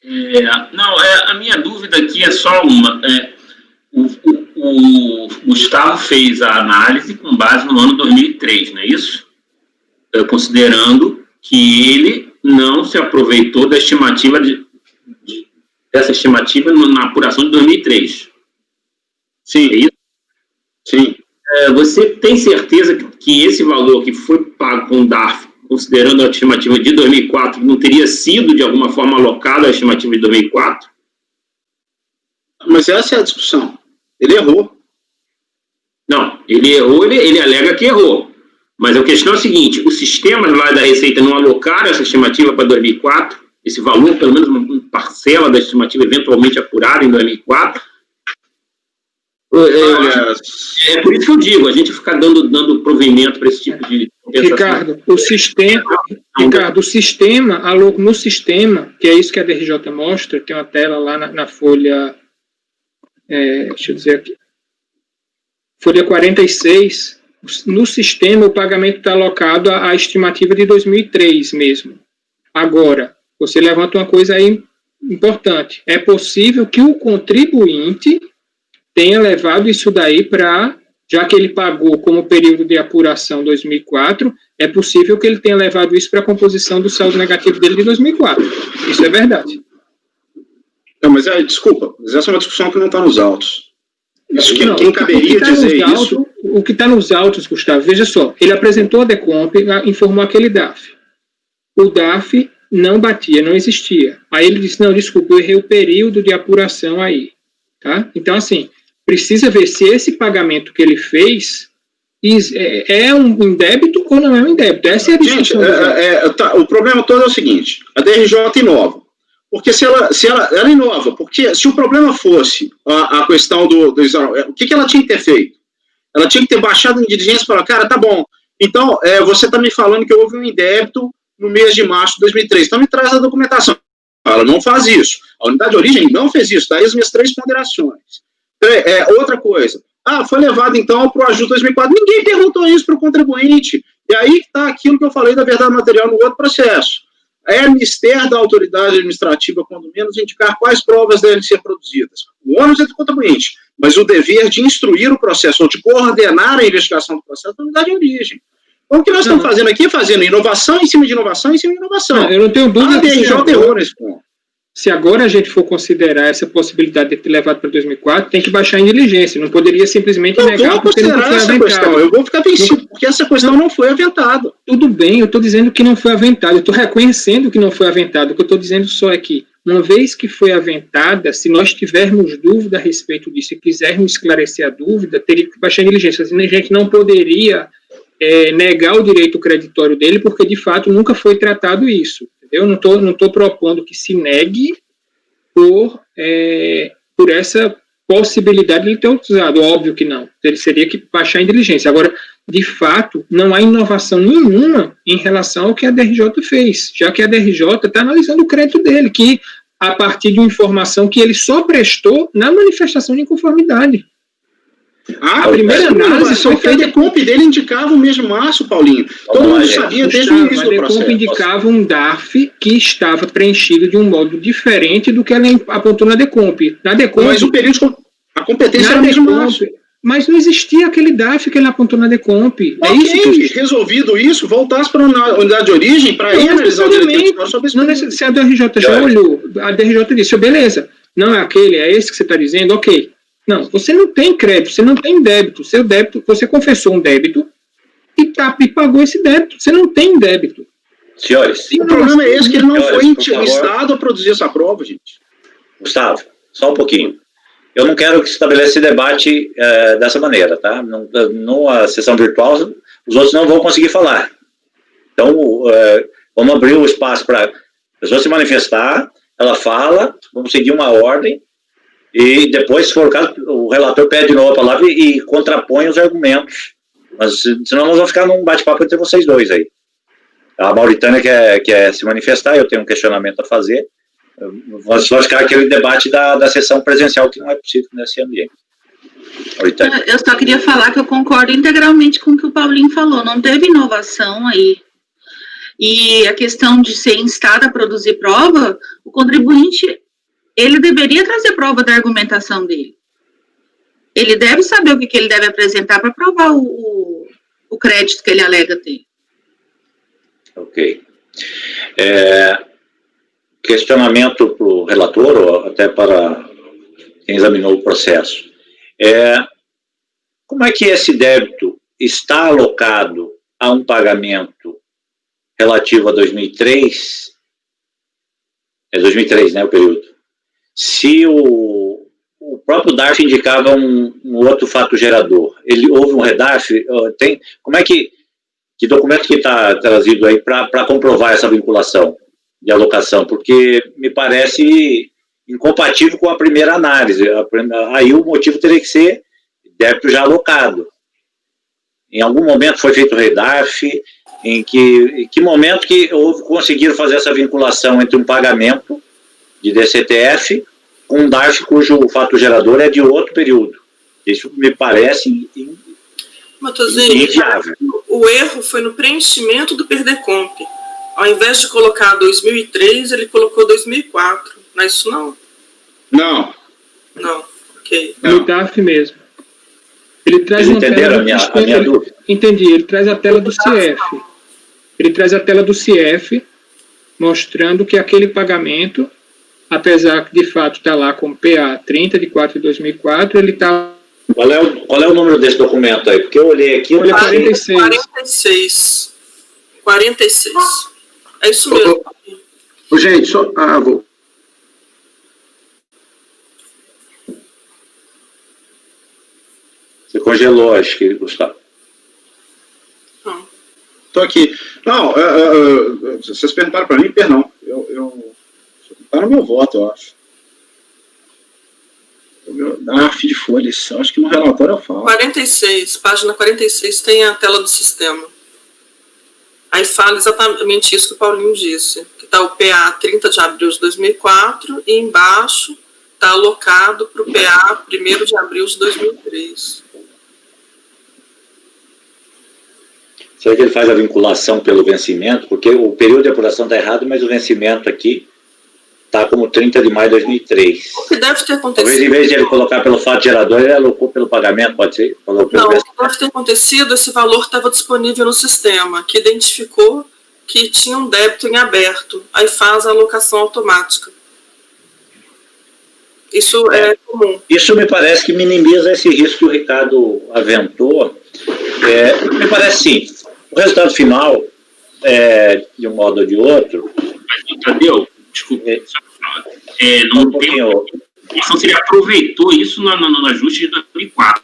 A minha dúvida aqui é só uma. O Gustavo fez a análise com base no ano 2003, não é isso? Considerando que ele não se aproveitou da estimativa dessa estimativa na apuração de 2003. Sim. É isso? Sim. Você tem certeza que esse valor que foi pago com o DARF, considerando a estimativa de 2004, não teria sido, de alguma forma, alocado à estimativa de 2004? Mas essa é a discussão. Ele errou. Não, ele errou, ele alega que errou. Mas a questão é a seguinte, os sistemas lá da Receita não alocaram essa estimativa para 2004, esse valor, pelo menos uma parcela da estimativa eventualmente apurada em 2004. É por isso que eu digo, a gente ficar dando provimento para esse tipo de compensação. Ricardo, o sistema, no sistema, que é isso que a DRJ mostra, tem uma tela lá na folha, deixa eu dizer aqui, folha 46, no sistema o pagamento está alocado à estimativa de 2003 mesmo. Agora, você levanta uma coisa aí importante, é possível que o contribuinte tenha levado isso daí para, já que ele pagou como período de apuração 2004, é possível que ele tenha levado isso para a composição do saldo negativo dele de 2004. Isso é verdade. Não, mas desculpa, mas essa é uma discussão que não está nos autos. Isso que, não, quem caberia dizer isso? O que está nos autos, Gustavo, veja só, ele apresentou a DECOMP, informou aquele DAF. O DAF não batia, não existia. Aí ele disse, não, desculpa, eu errei o período de apuração aí. Tá? Então, assim, precisa ver se esse pagamento que ele fez é um débito ou não é um débito. Essa é a discussão. Gente, o problema todo é o seguinte, a DRJ inova. Porque se ela inova, porque se o problema fosse a questão o que ela tinha que ter feito? Ela tinha que ter baixado em diligência e falar, cara, tá bom, então você está me falando que houve um indébito no mês de março de 2003, então me traz a documentação. Ela não faz isso. A unidade de origem não fez isso, daí as minhas 3 ponderações. Outra coisa, foi levado então para o ajuste 2004, ninguém perguntou isso para o contribuinte, e aí está aquilo que eu falei da verdade material no outro processo. É mistério da autoridade administrativa, quando menos, indicar quais provas devem ser produzidas. O ônus é do contribuinte, mas o dever de instruir o processo, ou de coordenar a investigação do processo, é da unidade de origem. Então, o que nós estamos fazendo aqui é fazendo inovação em cima de inovação em cima de inovação. Não, eu não tenho dúvida. A DRJ errou nesse ponto. Se agora a gente for considerar essa possibilidade de ter levado para 2004, tem que baixar em diligência. Não poderia simplesmente negar porque não foi aventado. Questão. Eu vou ficar vencido, porque essa questão não foi aventada. Tudo bem, eu estou dizendo que não foi aventado. Eu estou reconhecendo que não foi aventado. O que eu estou dizendo só é que, uma vez que foi aventada, se nós tivermos dúvida a respeito disso e quisermos esclarecer a dúvida, teria que baixar em diligência. Assim, a gente não poderia negar o direito creditório dele, porque de fato nunca foi tratado isso. Eu não estou propondo que se negue por essa possibilidade de ele ter usado. Óbvio que não. Ele seria que baixar em diligência. Agora, de fato, não há inovação nenhuma em relação ao que a DRJ fez, já que a DRJ está analisando o crédito dele, que a partir de uma informação que ele só prestou na manifestação de inconformidade. A primeira análise foi que a DECOMP dele indicava o mês de março, Paulinho. Todo mundo sabia desde o início do processo. A DECOMP indicava um DAF que estava preenchido de um modo diferente do que ela apontou na DECOMP. Mas o período, a competência era o mês de março. Mas não existia aquele DAF que ele apontou na DECOMP. Isso que resolvido isso, voltasse para a unidade de origem para analisar o direito sobre isso. Se a DRJ já olhou, a DRJ disse, beleza, não é aquele, é esse que você está dizendo, ok. Não, você não tem crédito, você não tem débito. Seu débito, você confessou um débito e pagou esse débito. Você não tem débito. Senhores, o problema é esse, que ele não foi instado a produzir essa prova, gente. Gustavo, só um pouquinho. Eu não quero que se estabeleça esse debate dessa maneira, tá? Numa sessão virtual, os outros não vão conseguir falar. Então, vamos abrir o espaço para a pessoa se manifestar, ela fala, vamos seguir uma ordem, e depois, se for o caso, o relator pede de novo a palavra e contrapõe os argumentos. Mas senão nós vamos ficar num bate-papo entre vocês dois aí. A Mauritânia quer se manifestar, eu tenho um questionamento a fazer. Nós vamos ficar aquele debate da sessão presencial, que não é possível nesse ambiente. Mauritânia. Eu só queria falar que eu concordo integralmente com o que o Paulinho falou. Não teve inovação aí. E a questão de ser instado a produzir prova, o contribuinte, ele deveria trazer prova da argumentação dele. Ele deve saber o que ele deve apresentar para provar o crédito que ele alega ter. Ok. Questionamento para o relator, ou até para quem examinou o processo. Como é que esse débito está alocado a um pagamento relativo a 2003? É 2003, né, o período. Se o próprio DARF indicava um outro fato gerador, houve um redarf, como é que Que documento que está trazido aí para comprovar essa vinculação de alocação? Porque me parece incompatível com a primeira análise. Aí o motivo teria que ser débito já alocado. Em algum momento foi feito o REDAF, em que momento que conseguiram fazer essa vinculação entre um pagamento de DCTF com um DARF cujo fato gerador é de outro período. Isso me parece inviável. O erro foi no preenchimento do PERDECOMP. Ao invés de colocar 2003, ele colocou 2004. Não é isso, não? Não. Não, ok. No DAF mesmo. Ele traz uma tela... a minha dúvida? Entendi, ele traz a tela do CIEF. Ele traz a tela do CIEF, mostrando que aquele pagamento, apesar que de fato está lá como PA 30 de 4 de 2004, ele está... Qual é o número desse documento aí? Porque eu olhei aqui... Olha, 46. 46. É isso mesmo. Gente, só... vou... Você congelou, acho que, Gustavo. Estou aqui. Não, vocês perguntaram para mim, perdão. Está no meu voto, eu acho. DARF de folhas, eu acho que no relatório eu falo. 46, página 46 tem a tela do sistema. Aí fala exatamente isso que o Paulinho disse, que está o PA 30 de abril de 2004 e embaixo está alocado para o PA 1º de abril de 2003. Será que ele faz a vinculação pelo vencimento? Porque o período de apuração está errado, mas o vencimento aqui está como 30 de maio de 2003. O que deve ter acontecido... Talvez, em vez de ele colocar pelo fato gerador, ele alocou pelo pagamento, pode ser? Não, o que deve ter acontecido, esse valor estava disponível no sistema, que identificou que tinha um débito em aberto, aí faz a alocação automática. Isso é comum. Isso me parece que minimiza esse risco que o Ricardo aventou. Me parece sim. O resultado final, de um modo ou de outro... Mas, Tadeu, desculpa, não tem... Então, se ele aproveitou isso no ajuste de 2004.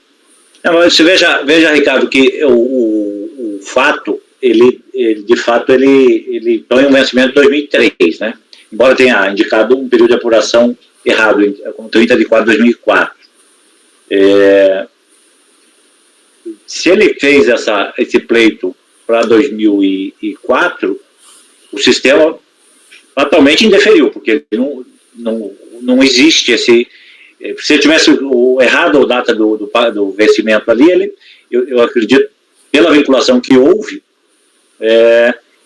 Não, mas você veja, Ricardo, que o fato, de fato, ele põe um vencimento de 2003, né? Embora tenha indicado um período de apuração errado, como 30 de 4 de 2004. Se ele fez esse pleito para 2004, o sistema fatalmente indeferiu, porque não existe esse... Se ele tivesse errado a data do vencimento ali, eu acredito, pela vinculação que houve,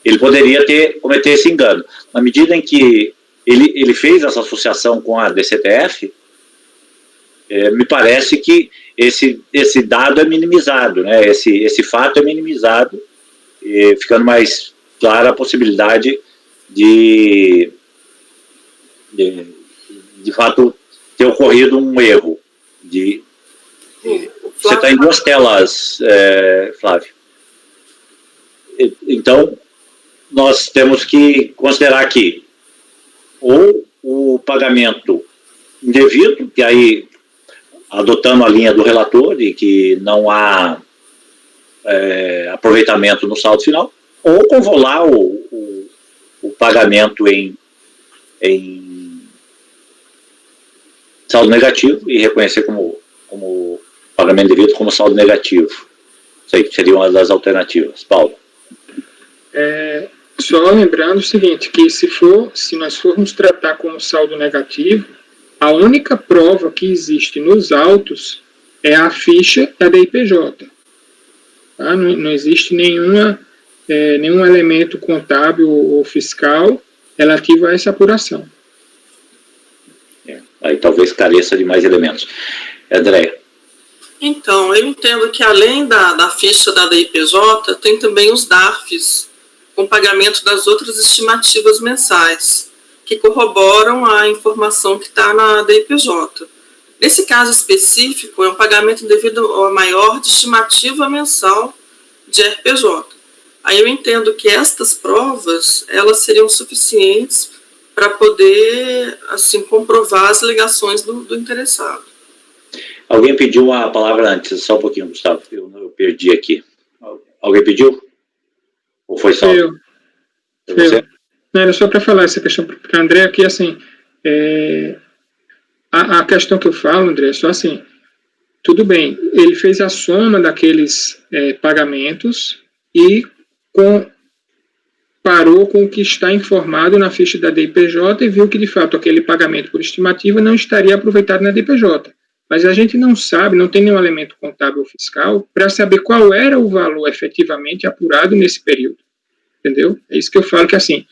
ele poderia cometer esse engano. Na medida em que ele fez essa associação com a DCTF, me parece que esse dado é minimizado, né? Esse fato é minimizado, ficando mais clara a possibilidade de fato ter ocorrido um erro. Você está em duas telas, Flávio. Então, nós temos que considerar que ou o pagamento indevido, que aí, adotando a linha do relator, de que não há aproveitamento no saldo final, ou convolar o pagamento em saldo negativo e reconhecer como pagamento devido como saldo negativo. Isso aí seria uma das alternativas. Paulo. Só lembrando o seguinte, que se nós formos tratar como saldo negativo, a única prova que existe nos autos é a ficha da DIPJ. Tá? Não existe nenhum elemento contábil ou fiscal relativo a essa apuração. Aí talvez careça de mais elementos. Andréia. Então, eu entendo que além da ficha da DIPJ, tem também os DARFs, com pagamento das outras estimativas mensais, que corroboram a informação que está na DIPJ. Nesse caso específico, é um pagamento devido a maior de estimativa mensal de RPJ. Aí eu entendo que estas provas, elas seriam suficientes para poder, assim, comprovar as alegações do interessado. Alguém pediu a palavra antes, só um pouquinho, Gustavo, eu perdi aqui. Alguém pediu? Ou foi só? Não, era só para falar essa questão para André aqui, assim, a questão que eu falo, André, é só assim, tudo bem, ele fez a soma daqueles pagamentos e parou com o que está informado na ficha da DIPJ e viu que, de fato, aquele pagamento por estimativa não estaria aproveitado na DIPJ. Mas a gente não sabe, não tem nenhum elemento contábil ou fiscal para saber qual era o valor efetivamente apurado nesse período. Entendeu? É isso que eu falo, que assim,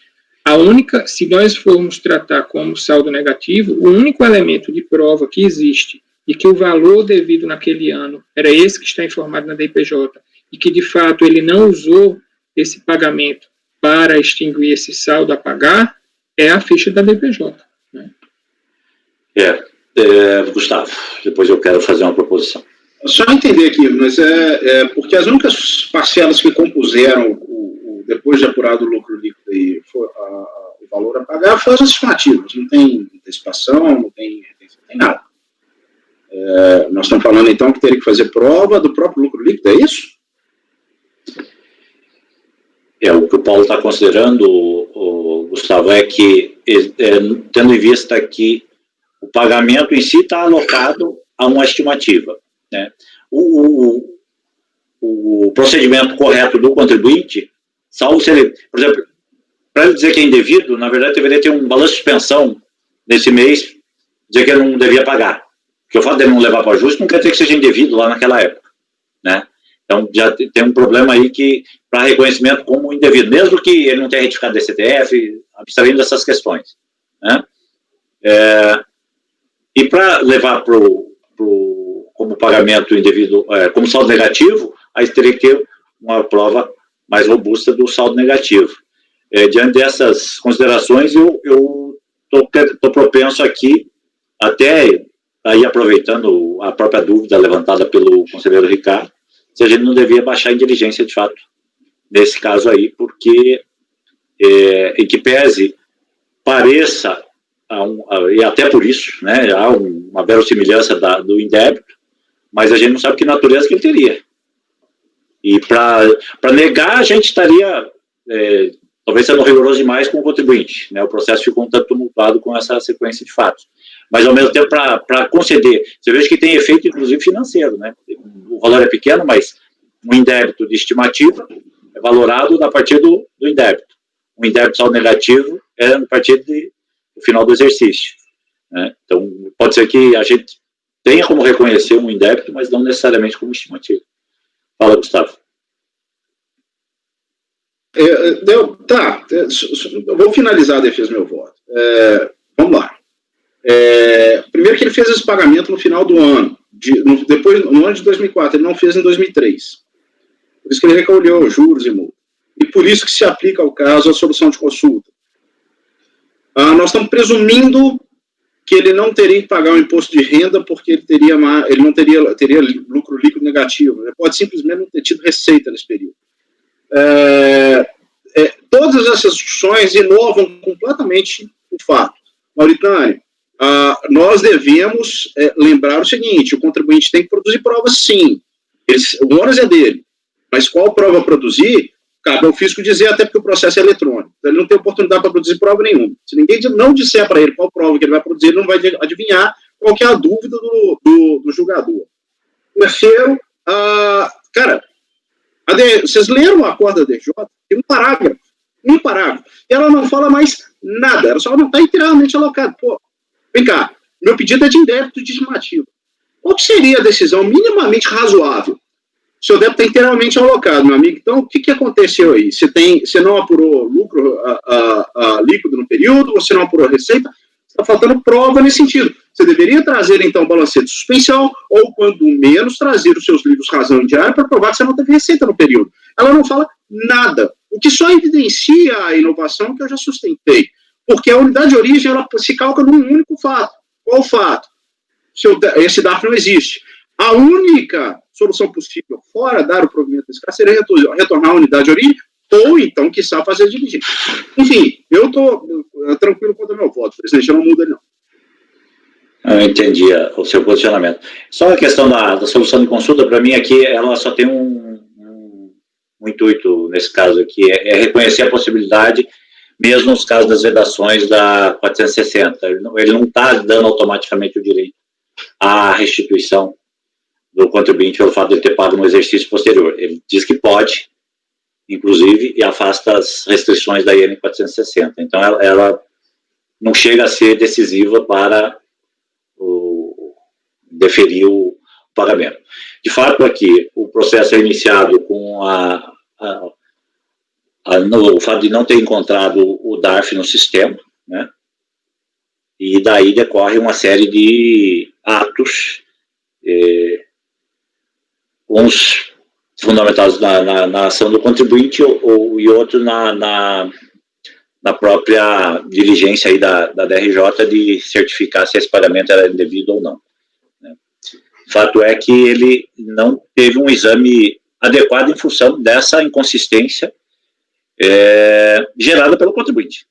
se nós formos tratar como saldo negativo, o único elemento de prova que existe e que o valor devido naquele ano era esse que está informado na DIPJ e que, de fato, ele não usou esse pagamento para extinguir esse saldo a pagar, é a ficha da DIPJ. Né? Gustavo, depois eu quero fazer uma proposição. Só entender aqui, mas porque as únicas parcelas que compuseram depois de apurado o lucro líquido e o valor a pagar foram as estimativas, não tem antecipação, não tem nada. Nós estamos falando então que teria que fazer prova do próprio lucro líquido, é isso? O que o Paulo está considerando, Gustavo, é que, tendo em vista que o pagamento em si está alocado a uma estimativa, né? O procedimento correto do contribuinte, salvo se ele, por exemplo, para ele dizer que é indevido, na verdade deveria ter um balanço de suspensão nesse mês, dizer que ele não devia pagar. Porque o fato dele não levar para o ajuste não quer dizer que seja indevido lá naquela época, né? Então, já tem um problema aí que, para reconhecimento como indevido, mesmo que ele não tenha retificado DCTF, abstraindo dessas questões, né? E para levar como pagamento indevido, como saldo negativo, aí teria que ter uma prova mais robusta do saldo negativo. Diante dessas considerações, eu estou propenso aqui, até aí aproveitando a própria dúvida levantada pelo conselheiro Ricardo, se a gente não devia baixar em diligência, de fato, nesse caso aí, porque, em que pese, pareça, e até por isso, né, há uma verossimilhança do indébito, mas a gente não sabe que natureza que ele teria. E para negar, a gente estaria, talvez sendo rigoroso demais com o contribuinte, né, o processo ficou um tanto tumultuado com essa sequência de fatos. Mas, ao mesmo tempo, para conceder, você veja que tem efeito, inclusive, financeiro, né? O valor é pequeno, mas um indébito de estimativa é valorado a partir do indébito. Um indébito saldo negativo é a partir do final do exercício, né? Então, pode ser que a gente tenha como reconhecer um indébito, mas não necessariamente como estimativa. Fala, Gustavo. Eu vou finalizar a defesa do meu voto. Vamos lá. Primeiro que ele fez esse pagamento no final do ano, depois, no ano de 2004, ele não fez em 2003. Por isso que ele recolheu juros e multa. E por isso que se aplica ao caso a solução de consulta. Nós estamos presumindo que ele não teria que pagar o imposto de renda porque ele não teria lucro líquido negativo. Ele pode simplesmente não ter tido receita nesse período. Todas essas discussões inovam completamente o fato. Mauritânio, nós devemos lembrar o seguinte: o contribuinte tem que produzir provas, sim. O ônus é dele. Mas qual prova produzir, cabe ao fisco dizer, até porque o processo é eletrônico. Então, ele não tem oportunidade para produzir prova nenhuma. Se ninguém não disser para ele qual prova que ele vai produzir, ele não vai adivinhar qual que é a dúvida do julgador. Terceiro, vocês leram o acordo da DJ? Tem um parágrafo. E ela não fala mais nada. Ela só não está inteiramente alocada. Pô, vem cá, meu pedido é de indébito de estimativa. Qual seria a decisão minimamente razoável? O seu débito está inteiramente alocado, meu amigo. Então, o que aconteceu aí? Você não apurou lucro líquido no período, você não apurou receita, está faltando prova nesse sentido. Você deveria trazer, então, balancete de suspensão, ou, quando menos, trazer os seus livros razão em diário para provar que você não teve receita no período. Ela não fala nada, o que só evidencia a inovação que eu já sustentei. Porque a unidade de origem, ela se calca num único fato. Qual o fato? Esse DARF não existe. A única solução possível, fora dar o provimento desse caso, seria retornar à unidade de origem, ou então, quiçá, fazer a diligência. Enfim, eu estou tranquilo quanto ao meu voto, presidente, eu não mudo ele, não. Eu entendi o seu posicionamento. Só a questão da solução de consulta, para mim, aqui, ela só tem um o intuito, nesse caso aqui, é reconhecer a possibilidade, mesmo nos casos das vedações da 460. Ele não está dando automaticamente o direito à restituição do contribuinte pelo fato de ele ter pago no exercício posterior. Ele diz que pode, inclusive, e afasta as restrições da IN 460. Então, ela não chega a ser decisiva para deferir o pagamento. De fato, aqui, o processo é iniciado com o fato de não ter encontrado o DARF no sistema, né? E daí decorre uma série de atos, uns fundamentados na ação do contribuinte e outros na própria diligência aí da DRJ de certificar se esse pagamento era indevido ou não. Né? Fato é que ele não teve um exame adequado em função dessa inconsistência gerada pelo contribuinte,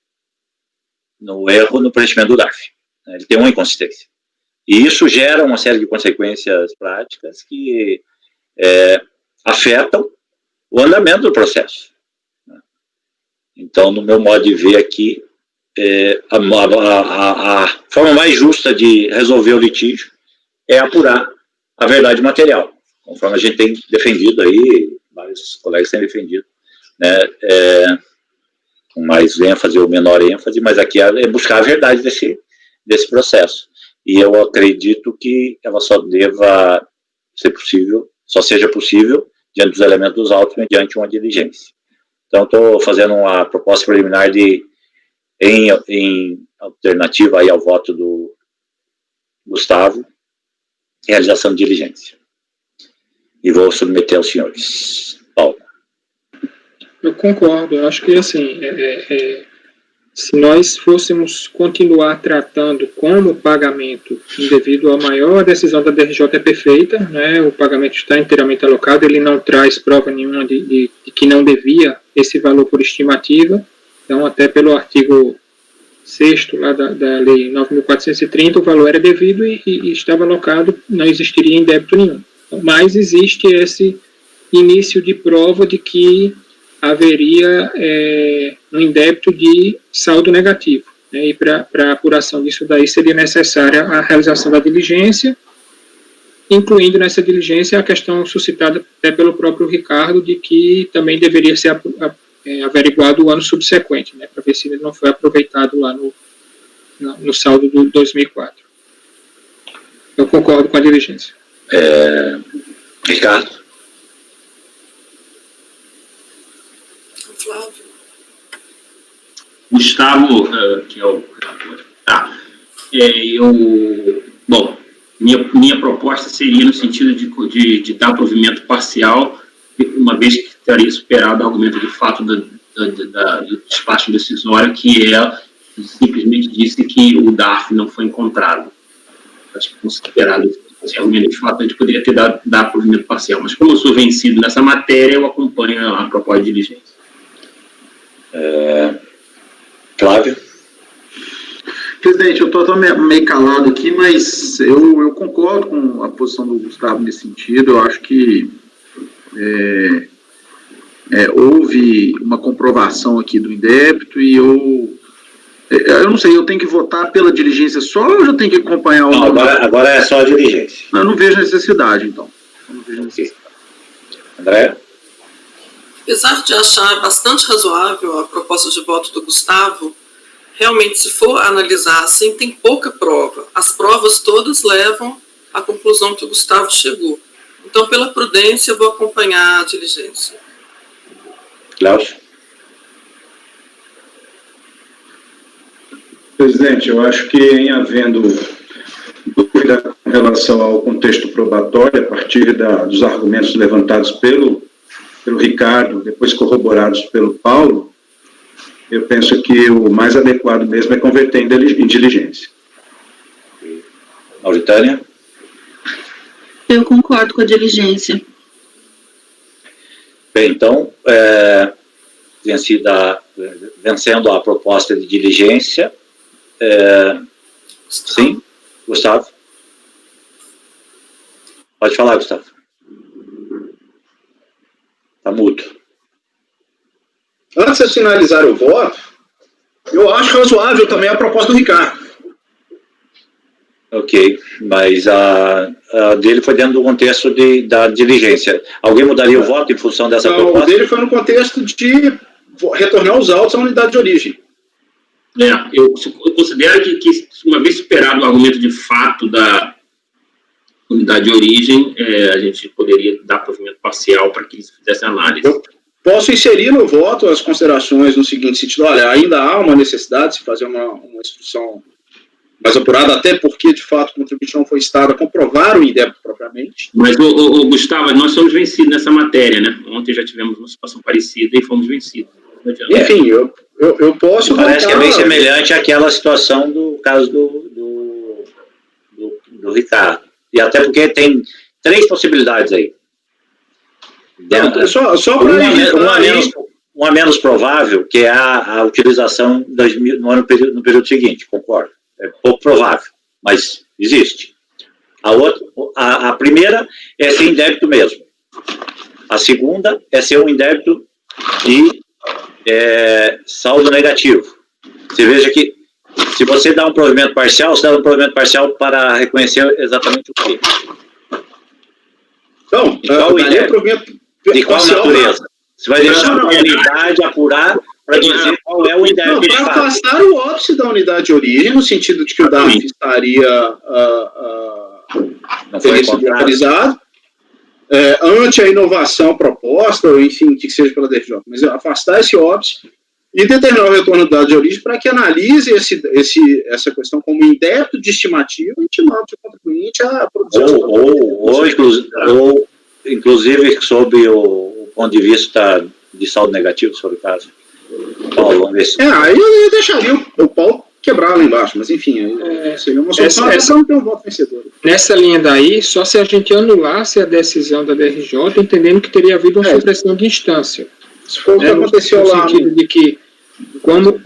no erro no preenchimento do DARF. Ele tem uma inconsistência. E isso gera uma série de consequências práticas que afetam o andamento do processo. Então, no meu modo de ver aqui, a forma mais justa de resolver o litígio é apurar a verdade material, conforme a gente tem defendido aí, vários colegas têm defendido, né, com mais ênfase ou menor ênfase, mas aqui é buscar a verdade desse processo. E eu acredito que ela só deva ser possível, só seja possível diante dos elementos dos autos mediante uma diligência. Então, estou fazendo uma proposta preliminar em alternativa aí ao voto do Gustavo, realização de diligência. E vou submeter aos senhores. Paulo. Eu concordo. Eu acho que, assim, se nós fôssemos continuar tratando como pagamento indevido a maior, a decisão da DRJ é perfeita, né? O pagamento está inteiramente alocado, ele não traz prova nenhuma de que não devia esse valor por estimativa. Então, até pelo artigo 6º lá da Lei 9.430, o valor era devido e estava alocado, não existiria indébito nenhum. Mas existe esse início de prova de que haveria um indébito de saldo negativo. Né? E para a apuração disso daí seria necessária a realização da diligência, incluindo nessa diligência a questão suscitada até pelo próprio Ricardo, de que também deveria ser averiguado o ano subsequente, né? Para ver se ele não foi aproveitado lá no saldo do 2004. Eu concordo com a diligência. Ricardo? Flávio. Gustavo, que é o relator. Bom, minha proposta seria no sentido de dar provimento parcial, uma vez que teria superado o argumento de fato do despacho decisório, que simplesmente disse que o DARF não foi encontrado. Acho que considerado esse argumento de fato, a gente poderia ter dado provimento parcial. Mas como eu sou vencido nessa matéria, eu acompanho a proposta de diligência. Flávio? Presidente, eu estou meio calado aqui, mas eu concordo com a posição do Gustavo nesse sentido. Eu acho que houve uma comprovação aqui do indébito e eu não sei, eu tenho que votar pela diligência só ou eu já tenho que acompanhar o... Não, agora é só a diligência. Eu não vejo necessidade, então. Eu não vejo necessidade. André? Apesar de achar bastante razoável a proposta de voto do Gustavo, realmente, se for analisar assim, tem pouca prova. As provas todas levam à conclusão que o Gustavo chegou. Então, pela prudência, eu vou acompanhar a diligência. Cláudio? Presidente, eu acho que em havendo dúvida com relação ao contexto probatório, a partir dos argumentos levantados pelo Ricardo, depois corroborados pelo Paulo, eu penso que o mais adequado mesmo é converter em diligência. Mauritânia? Eu concordo com a diligência. Bem, então, vencendo a proposta de diligência, sim, Gustavo? Pode falar, Gustavo. Está mudo. Antes de finalizar o voto, eu acho razoável também a proposta do Ricardo. Ok, mas a dele foi dentro do contexto da diligência. Alguém mudaria o voto em função dessa proposta? O dele foi no contexto de retornar os autos à unidade de origem. Eu considero que uma vez superado o argumento de fato da unidade de origem, a gente poderia dar provimento parcial para que eles fizessem análise. Eu posso inserir no voto as considerações no seguinte sentido: olha, ainda há uma necessidade de se fazer uma instrução mais apurada, até porque, de fato, o contribuinte não foi instado a comprovar o indébito propriamente. Mas, Gustavo, nós somos vencidos nessa matéria, né? Ontem já tivemos uma situação parecida e fomos vencidos. Enfim, eu posso... Parece que é bem semelhante àquela situação do caso do Ricardo. E até porque tem 3 possibilidades aí. Só para uma menos provável, que é a utilização no período seguinte, concordo. É pouco provável, mas existe. A primeira é ser indébito mesmo. A segunda é ser um indébito de saldo negativo. Você veja que, se você dá um provimento parcial, você dá um provimento parcial para reconhecer exatamente o quê? Então, de qual natureza? Você vai deixar a unidade apurar para dizer qual é o indébito de fato. Para afastar o óbice da unidade de origem, no sentido de que o DARF estaria localizado, ante a inovação proposta, ou enfim, que seja pela DRJ, mas afastar esse óbice e determinar o retorno da unidade de origem para que analise essa questão como indébito de estimativa e intimando o contribuinte a produzir. Ou, inclusive, sob o ponto de vista de saldo negativo, sobre o caso. Paulo, vamos ver se... aí eu deixaria o pau quebrar lá embaixo, mas enfim, seria uma solução, essa não tem um voto vencedor. Nessa linha daí, só se a gente anulasse a decisão da DRJ, entendendo que teria havido uma supressão de instância. Isso foi o que aconteceu lá. No sentido de que, como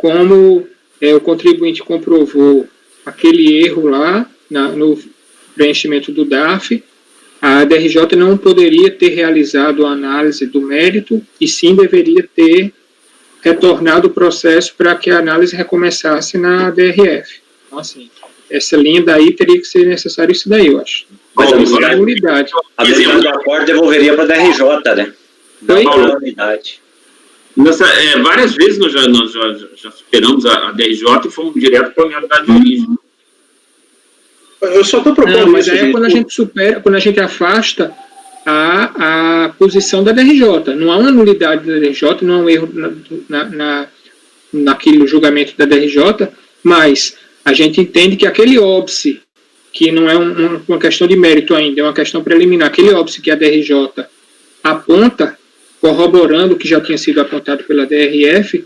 o contribuinte comprovou aquele erro lá no preenchimento do DARF, a DRJ não poderia ter realizado a análise do mérito e sim deveria ter retornado o processo para que a análise recomeçasse na DRF. Então, assim, essa linha daí teria que ser necessário isso daí, eu acho. Mas a unidade do acordo devolveria para a DRJ, né? Não para a unidade. Várias vezes nós já superamos a DRJ e fomos direto para a unidade de origem. Eu só estou propondo mas aí é quando a gente supera, quando a gente afasta a posição da DRJ. Não há uma nulidade da DRJ, não há um erro naquele julgamento da DRJ, mas a gente entende que aquele óbice, que não é uma questão de mérito ainda, é uma questão preliminar, aquele óbice que a DRJ aponta, corroborando o que já tinha sido apontado pela DRF,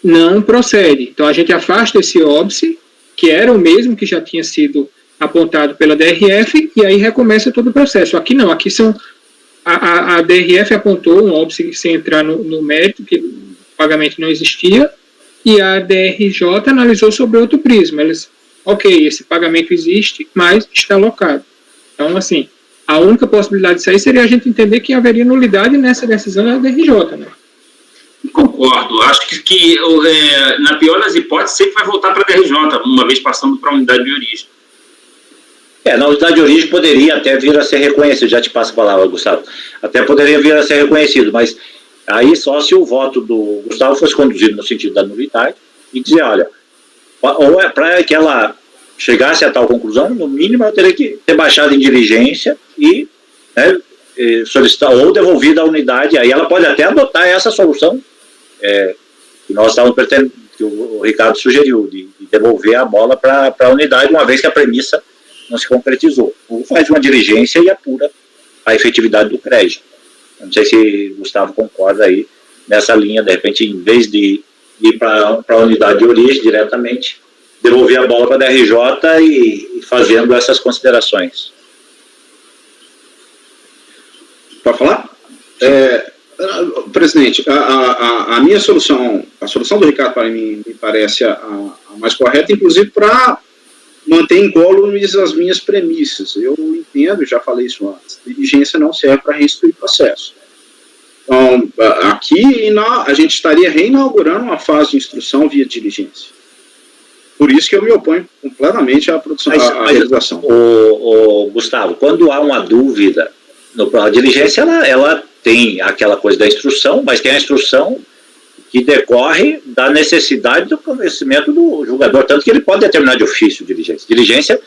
não procede. Então a gente afasta esse óbice, que era o mesmo que já tinha sido apontado pela DRF, e aí recomeça todo o processo. Aqui não, aqui são... A DRF apontou um óbice sem entrar no mérito, que o pagamento não existia, e a DRJ analisou sobre outro prisma. Eles, ok, esse pagamento existe, mas está alocado. Então, assim, a única possibilidade disso aí seria a gente entender que haveria nulidade nessa decisão da DRJ, né? Concordo. Acho que na pior das hipóteses, sempre vai voltar para a DRJ, uma vez passando para a unidade de origem. Na unidade de origem poderia até vir a ser reconhecido, já te passo a palavra, Gustavo, até poderia vir a ser reconhecido, mas aí só se o voto do Gustavo fosse conduzido no sentido da nulidade e dizer, olha, ou para que ela chegasse a tal conclusão, no mínimo ela teria que ter baixado em diligência e solicitar, ou devolvida a unidade, aí ela pode até adotar essa solução que nós estávamos pretendendo, que o Ricardo sugeriu, de devolver a bola para a unidade, uma vez que a premissa não se concretizou. Ou faz uma diligência e apura a efetividade do crédito. Não sei se o Gustavo concorda aí nessa linha, de repente, em vez de ir para a unidade de origem diretamente, devolver a bola para a DRJ e fazendo essas considerações. Pode falar? Presidente, a minha solução, a solução do Ricardo, para mim, me parece a mais correta, inclusive para manter incólumes as minhas premissas. Eu entendo, já falei isso antes, diligência não serve para restituir processo. Então, aqui a gente estaria reinaugurando uma fase de instrução via diligência. Por isso que eu me oponho completamente à produção, à realização. Gustavo, quando há uma dúvida, a diligência ela tem aquela coisa da instrução, mas tem a instrução que decorre da necessidade do conhecimento do julgador, tanto que ele pode determinar de ofício diligência. Diligência,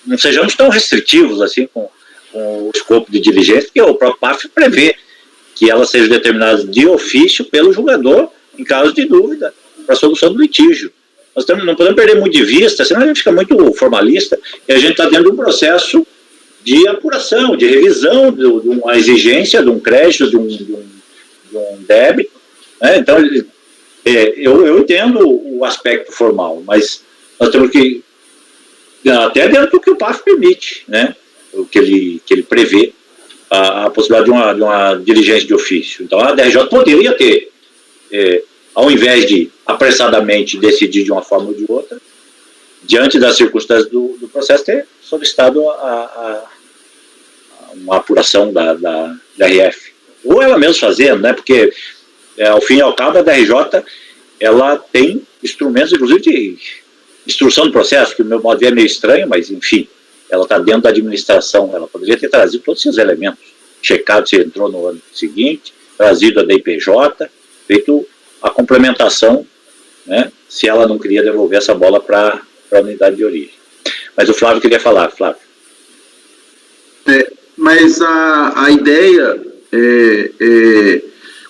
não sejamos tão restritivos assim com o escopo de diligência, porque o próprio PAF prevê que ela seja determinada de ofício pelo julgador em caso de dúvida para a solução do litígio. Nós não podemos perder muito de vista, senão a gente fica muito formalista, e a gente está dentro de um processo de apuração, de revisão de uma exigência, de um crédito, de um débito. Né? Então, eu entendo o aspecto formal, mas nós temos que, até dentro do que o PAF permite, né? O que ele prevê, a possibilidade de uma diligência de ofício. Então, a DRJ poderia ter, ao invés de apressadamente decidir de uma forma ou de outra, diante das circunstâncias do processo, ter solicitado uma apuração da RF. Ou ela mesma fazendo, né? Porque, ao fim e ao cabo, a DRJ ela tem instrumentos, inclusive, de instrução do processo, que o meu modo de ver é meio estranho, mas, enfim, ela está dentro da administração, ela poderia ter trazido todos esses elementos, checado se entrou no ano seguinte, trazido a DIPJ, feito a complementação, né, se ela não queria devolver essa bola para a unidade de origem. Mas o Flávio queria falar, Flávio. Mas a ideia,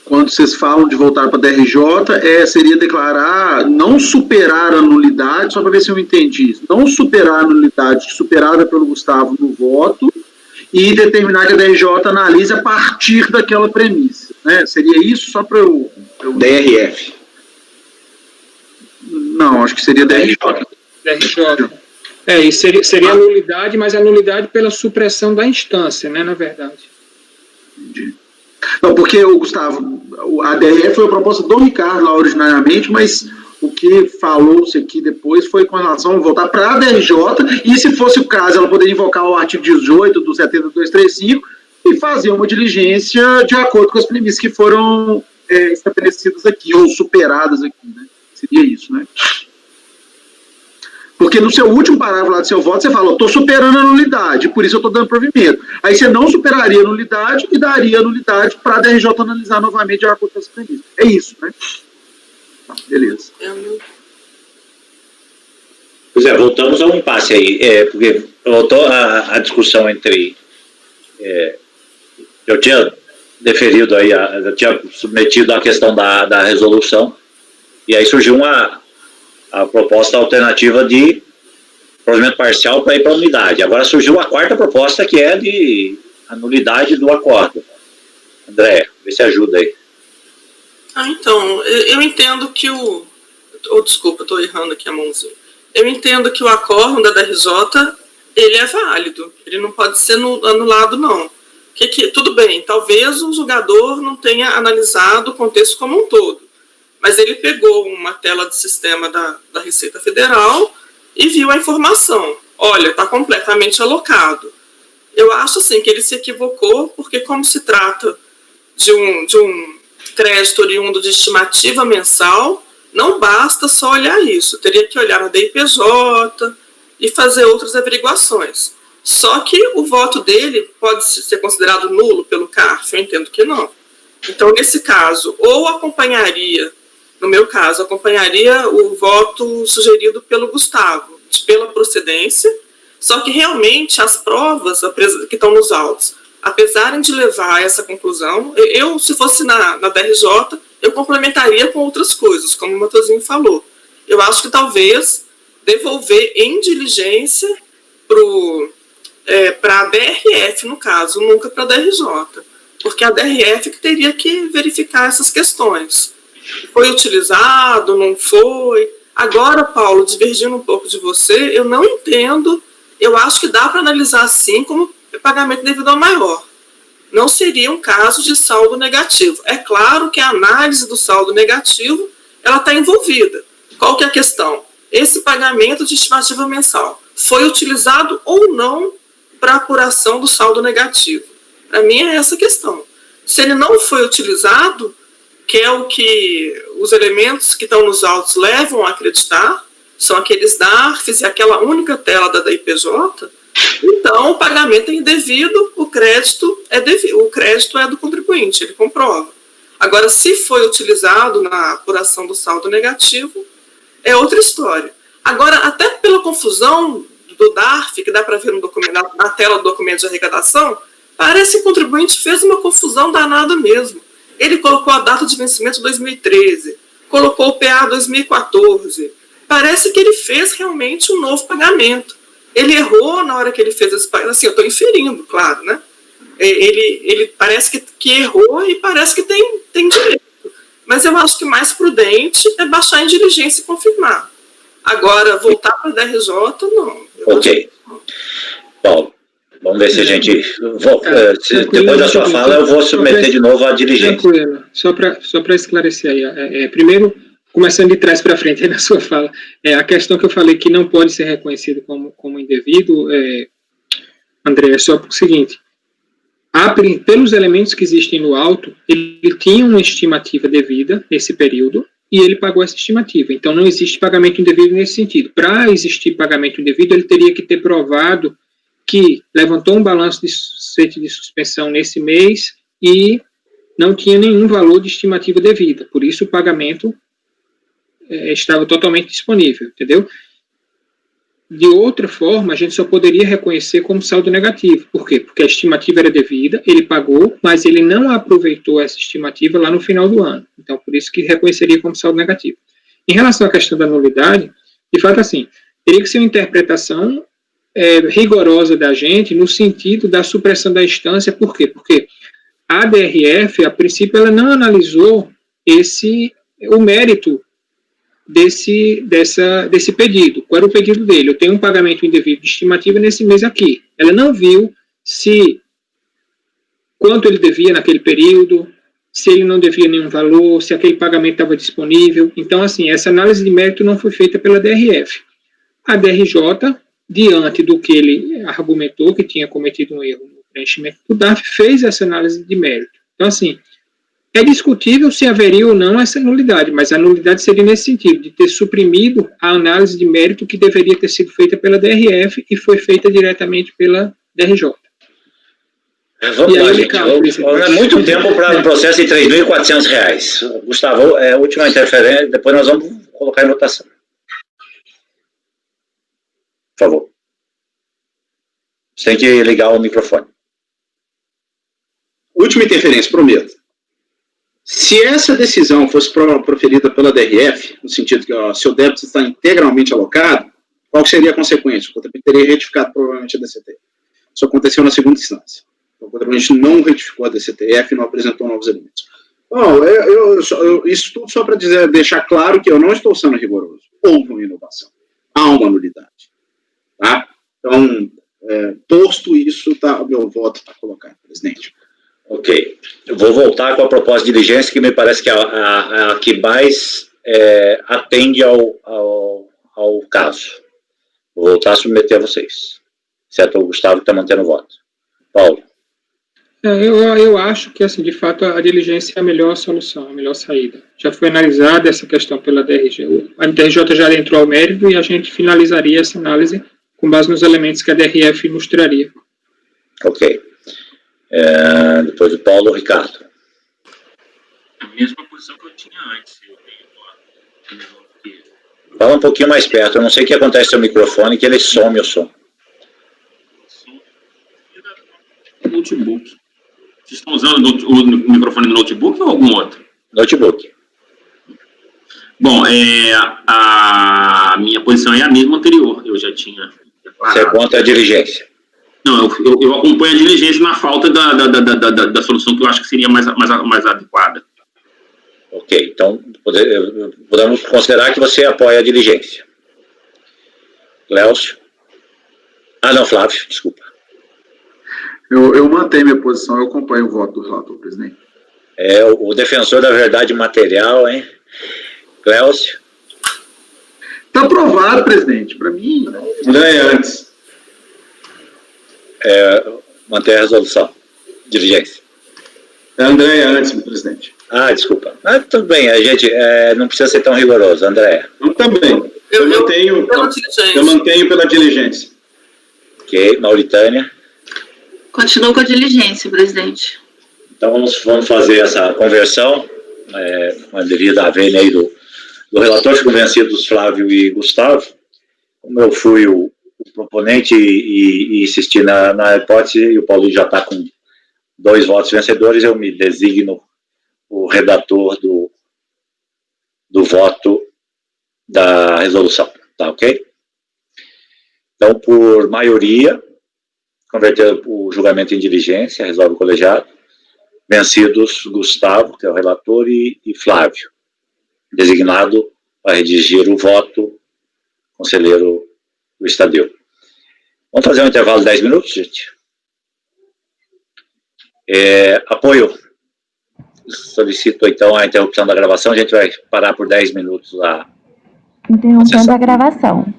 quando vocês falam de voltar para a DRJ, seria declarar, não superar a nulidade, só para ver se eu entendi isso, não superar a nulidade superada pelo Gustavo no voto e determinar que a DRJ analise a partir daquela premissa, né? Seria isso, só para eu... DRF. Não, acho que seria DRJ. E seria a nulidade, mas a nulidade pela supressão da instância, né, na verdade. Entendi. Não, porque, Gustavo, a DRF foi a proposta do Ricardo lá originariamente, mas o que falou-se aqui depois foi com relação a voltar para a DRJ, e se fosse o caso, ela poderia invocar o artigo 18 do 7235 e fazer uma diligência de acordo com as premissas que foram estabelecidas aqui, ou superadas aqui, né? Seria isso, né? Porque no seu último parágrafo lá do seu voto, você falou, estou superando a nulidade, por isso eu estou dando provimento. Aí você não superaria a nulidade e daria a nulidade para a DRJ analisar novamente de acordo com as premissas. É isso, né? Beleza. Pois voltamos a um impasse aí, porque voltou a discussão entre... eu tinha deferido aí, eu tinha submetido a questão da resolução, e aí surgiu a proposta alternativa de provimento parcial para ir para a unidade. Agora surgiu a quarta proposta, que é de a nulidade do acordo. André, vê se ajuda aí. Então, eu entendo que desculpa, estou errando aqui a mãozinha. Eu entendo que o acordo da DRJ, ele é válido. Ele não pode ser anulado, não. Tudo bem, talvez o julgador não tenha analisado o contexto como um todo, mas ele pegou uma tela de sistema da Receita Federal e viu a informação. Olha, está completamente alocado. Eu acho assim que ele se equivocou, porque como se trata de um crédito oriundo de estimativa mensal, não basta só olhar isso. Teria que olhar na DIPJ e fazer outras averiguações. Só que o voto dele pode ser considerado nulo pelo CARF? Eu entendo que não. Então, nesse caso, ou acompanharia, no meu caso, acompanharia o voto sugerido pelo Gustavo, pela procedência, só que realmente as provas que estão nos autos, apesar de levar a essa conclusão, eu, se fosse na DRJ, eu complementaria com outras coisas, como o Matosinho falou. Eu acho que talvez devolver em diligência para a DRF, no caso, nunca para a DRJ, porque a DRF que teria que verificar essas questões. Foi utilizado, não foi? Agora, Paulo, divergindo um pouco de você, eu não entendo, eu acho que dá para analisar sim como pagamento individual maior. Não seria um caso de saldo negativo. É claro que a análise do saldo negativo, ela está envolvida. Qual que é a questão? Esse pagamento de estimativa mensal foi utilizado ou não para apuração do saldo negativo? Para mim é essa a questão. Se ele não foi utilizado, que é o que os elementos que estão nos autos levam a acreditar, são aqueles DARFs e aquela única tela da IPJ, então o pagamento é indevido, o crédito é do contribuinte, ele comprova. Agora, se foi utilizado na apuração do saldo negativo, é outra história. Agora, até pela confusão do DARF, que dá para ver no documento, na tela do documento de arrecadação, parece que o contribuinte fez uma confusão danada mesmo. Ele colocou a data de vencimento 2013, colocou o PA 2014. Parece que ele fez realmente um novo pagamento. Ele errou na hora que ele fez esse pagamento. Assim, eu estou inferindo, claro, né? Ele parece que errou e parece que tem direito. Mas eu acho que mais prudente é baixar em diligência e confirmar. Agora, voltar para a DRJ, não. Ok. Bom, vamos ver se a gente... depois da sua fala, eu vou submeter de novo a diligência. Tranquilo. Só para esclarecer aí. Primeiro, começando de trás para frente aí na sua fala, a questão que eu falei que não pode ser reconhecido como indevido, André, é só o seguinte: pelos elementos que existem no auto, ele tinha uma estimativa devida nesse período e ele pagou essa estimativa. Então, não existe pagamento indevido nesse sentido. Para existir pagamento indevido, ele teria que ter provado que levantou um balanço de suspensão nesse mês e não tinha nenhum valor de estimativa devida. Por isso, o pagamento estava totalmente disponível, entendeu? De outra forma, a gente só poderia reconhecer como saldo negativo. Por quê? Porque a estimativa era devida, ele pagou, mas ele não aproveitou essa estimativa lá no final do ano. Então, por isso que reconheceria como saldo negativo. Em relação à questão da nulidade, de fato, assim, teria que ser uma interpretação rigorosa da gente no sentido da supressão da instância. Por quê? Porque a DRF, a princípio, ela não analisou o mérito desse pedido. Qual era o pedido dele? Eu tenho um pagamento indevido de estimativa nesse mês aqui. Ela não viu quanto ele devia naquele período, se ele não devia nenhum valor, se aquele pagamento estava disponível. Então, assim, essa análise de mérito não foi feita pela DRF. A DRJ, diante do que ele argumentou, que tinha cometido um erro no preenchimento do DARF, fez essa análise de mérito. Então, assim, é discutível se haveria ou não essa nulidade, mas a nulidade seria nesse sentido, de ter suprimido a análise de mérito que deveria ter sido feita pela DRF e foi feita diretamente pela DRJ. Vamos lá, gente. É muito tempo para um processo de R$ 3.400. Gustavo, última interferência, depois nós vamos colocar em votação. Por favor. Você tem que ligar o microfone. Última interferência, prometo. Se essa decisão fosse proferida pela DRF, no sentido que o seu débito está integralmente alocado, qual seria a consequência? O contribuinte teria retificado provavelmente a DCT. Isso aconteceu na segunda instância. O contribuinte não retificou a DCTF e não apresentou novos elementos. Bom, isso tudo só para deixar claro que eu não estou sendo rigoroso. Houve uma inovação. Há uma nulidade. Tá? Então, posto isso, o meu voto está colocado, presidente. Ok. Eu vou voltar com a proposta de diligência, que me parece que é a que mais atende ao caso. Vou voltar a submeter a vocês. Certo? O Gustavo está mantendo o voto. Paulo. Eu acho que, assim, de fato, a diligência é a melhor solução, a melhor saída. Já foi analisada essa questão pela DRJ. A DRJ já entrou ao mérito e a gente finalizaria essa análise com base nos elementos que a DRF mostraria. Ok. Depois o Paulo, o Ricardo. A mesma posição que eu tinha antes. Fala um pouquinho mais perto. Eu não sei o que acontece no seu microfone, que ele some o som. Notebook. Vocês estão usando o microfone do notebook ou algum outro? Notebook. Bom, a minha posição é a mesma anterior. Eu já tinha declarado. Você conta a diligência? Não, eu acompanho a diligência na falta da solução que eu acho que seria mais adequada. Ok, então podemos considerar que você apoia a diligência. Cléucio? Não, Flávio, desculpa. Eu mantenho minha posição, eu acompanho o voto do relator, presidente. O defensor da verdade material, hein? Cléucio? Está aprovado, presidente. Para mim, Ganha antes. Manter a resolução. Diligência. Andréia antes, presidente. Desculpa. Tudo bem, a gente não precisa ser tão rigoroso, Andréia. Então, também. Eu mantenho pela diligência. Ok, Mauritânia. Continuo com a diligência, presidente. Então, vamos fazer essa conversão, devido à vênia aí do relator, fico convencidos Flávio e Gustavo. Como eu fui o proponente e insisti na hipótese, e o Paulinho já está com 2 votos vencedores, eu me designo o redator do voto da resolução, tá ok? Então, por maioria, converter o julgamento em diligência, resolve o colegiado, vencidos Gustavo, que é o relator, e Flávio, designado para redigir o voto, conselheiro Luiz Tadeu. Vamos fazer um intervalo de 10 minutos, gente? Apoio. Solicito, então, a interrupção da gravação. A gente vai parar por 10 minutos lá. Interrompendo a gravação.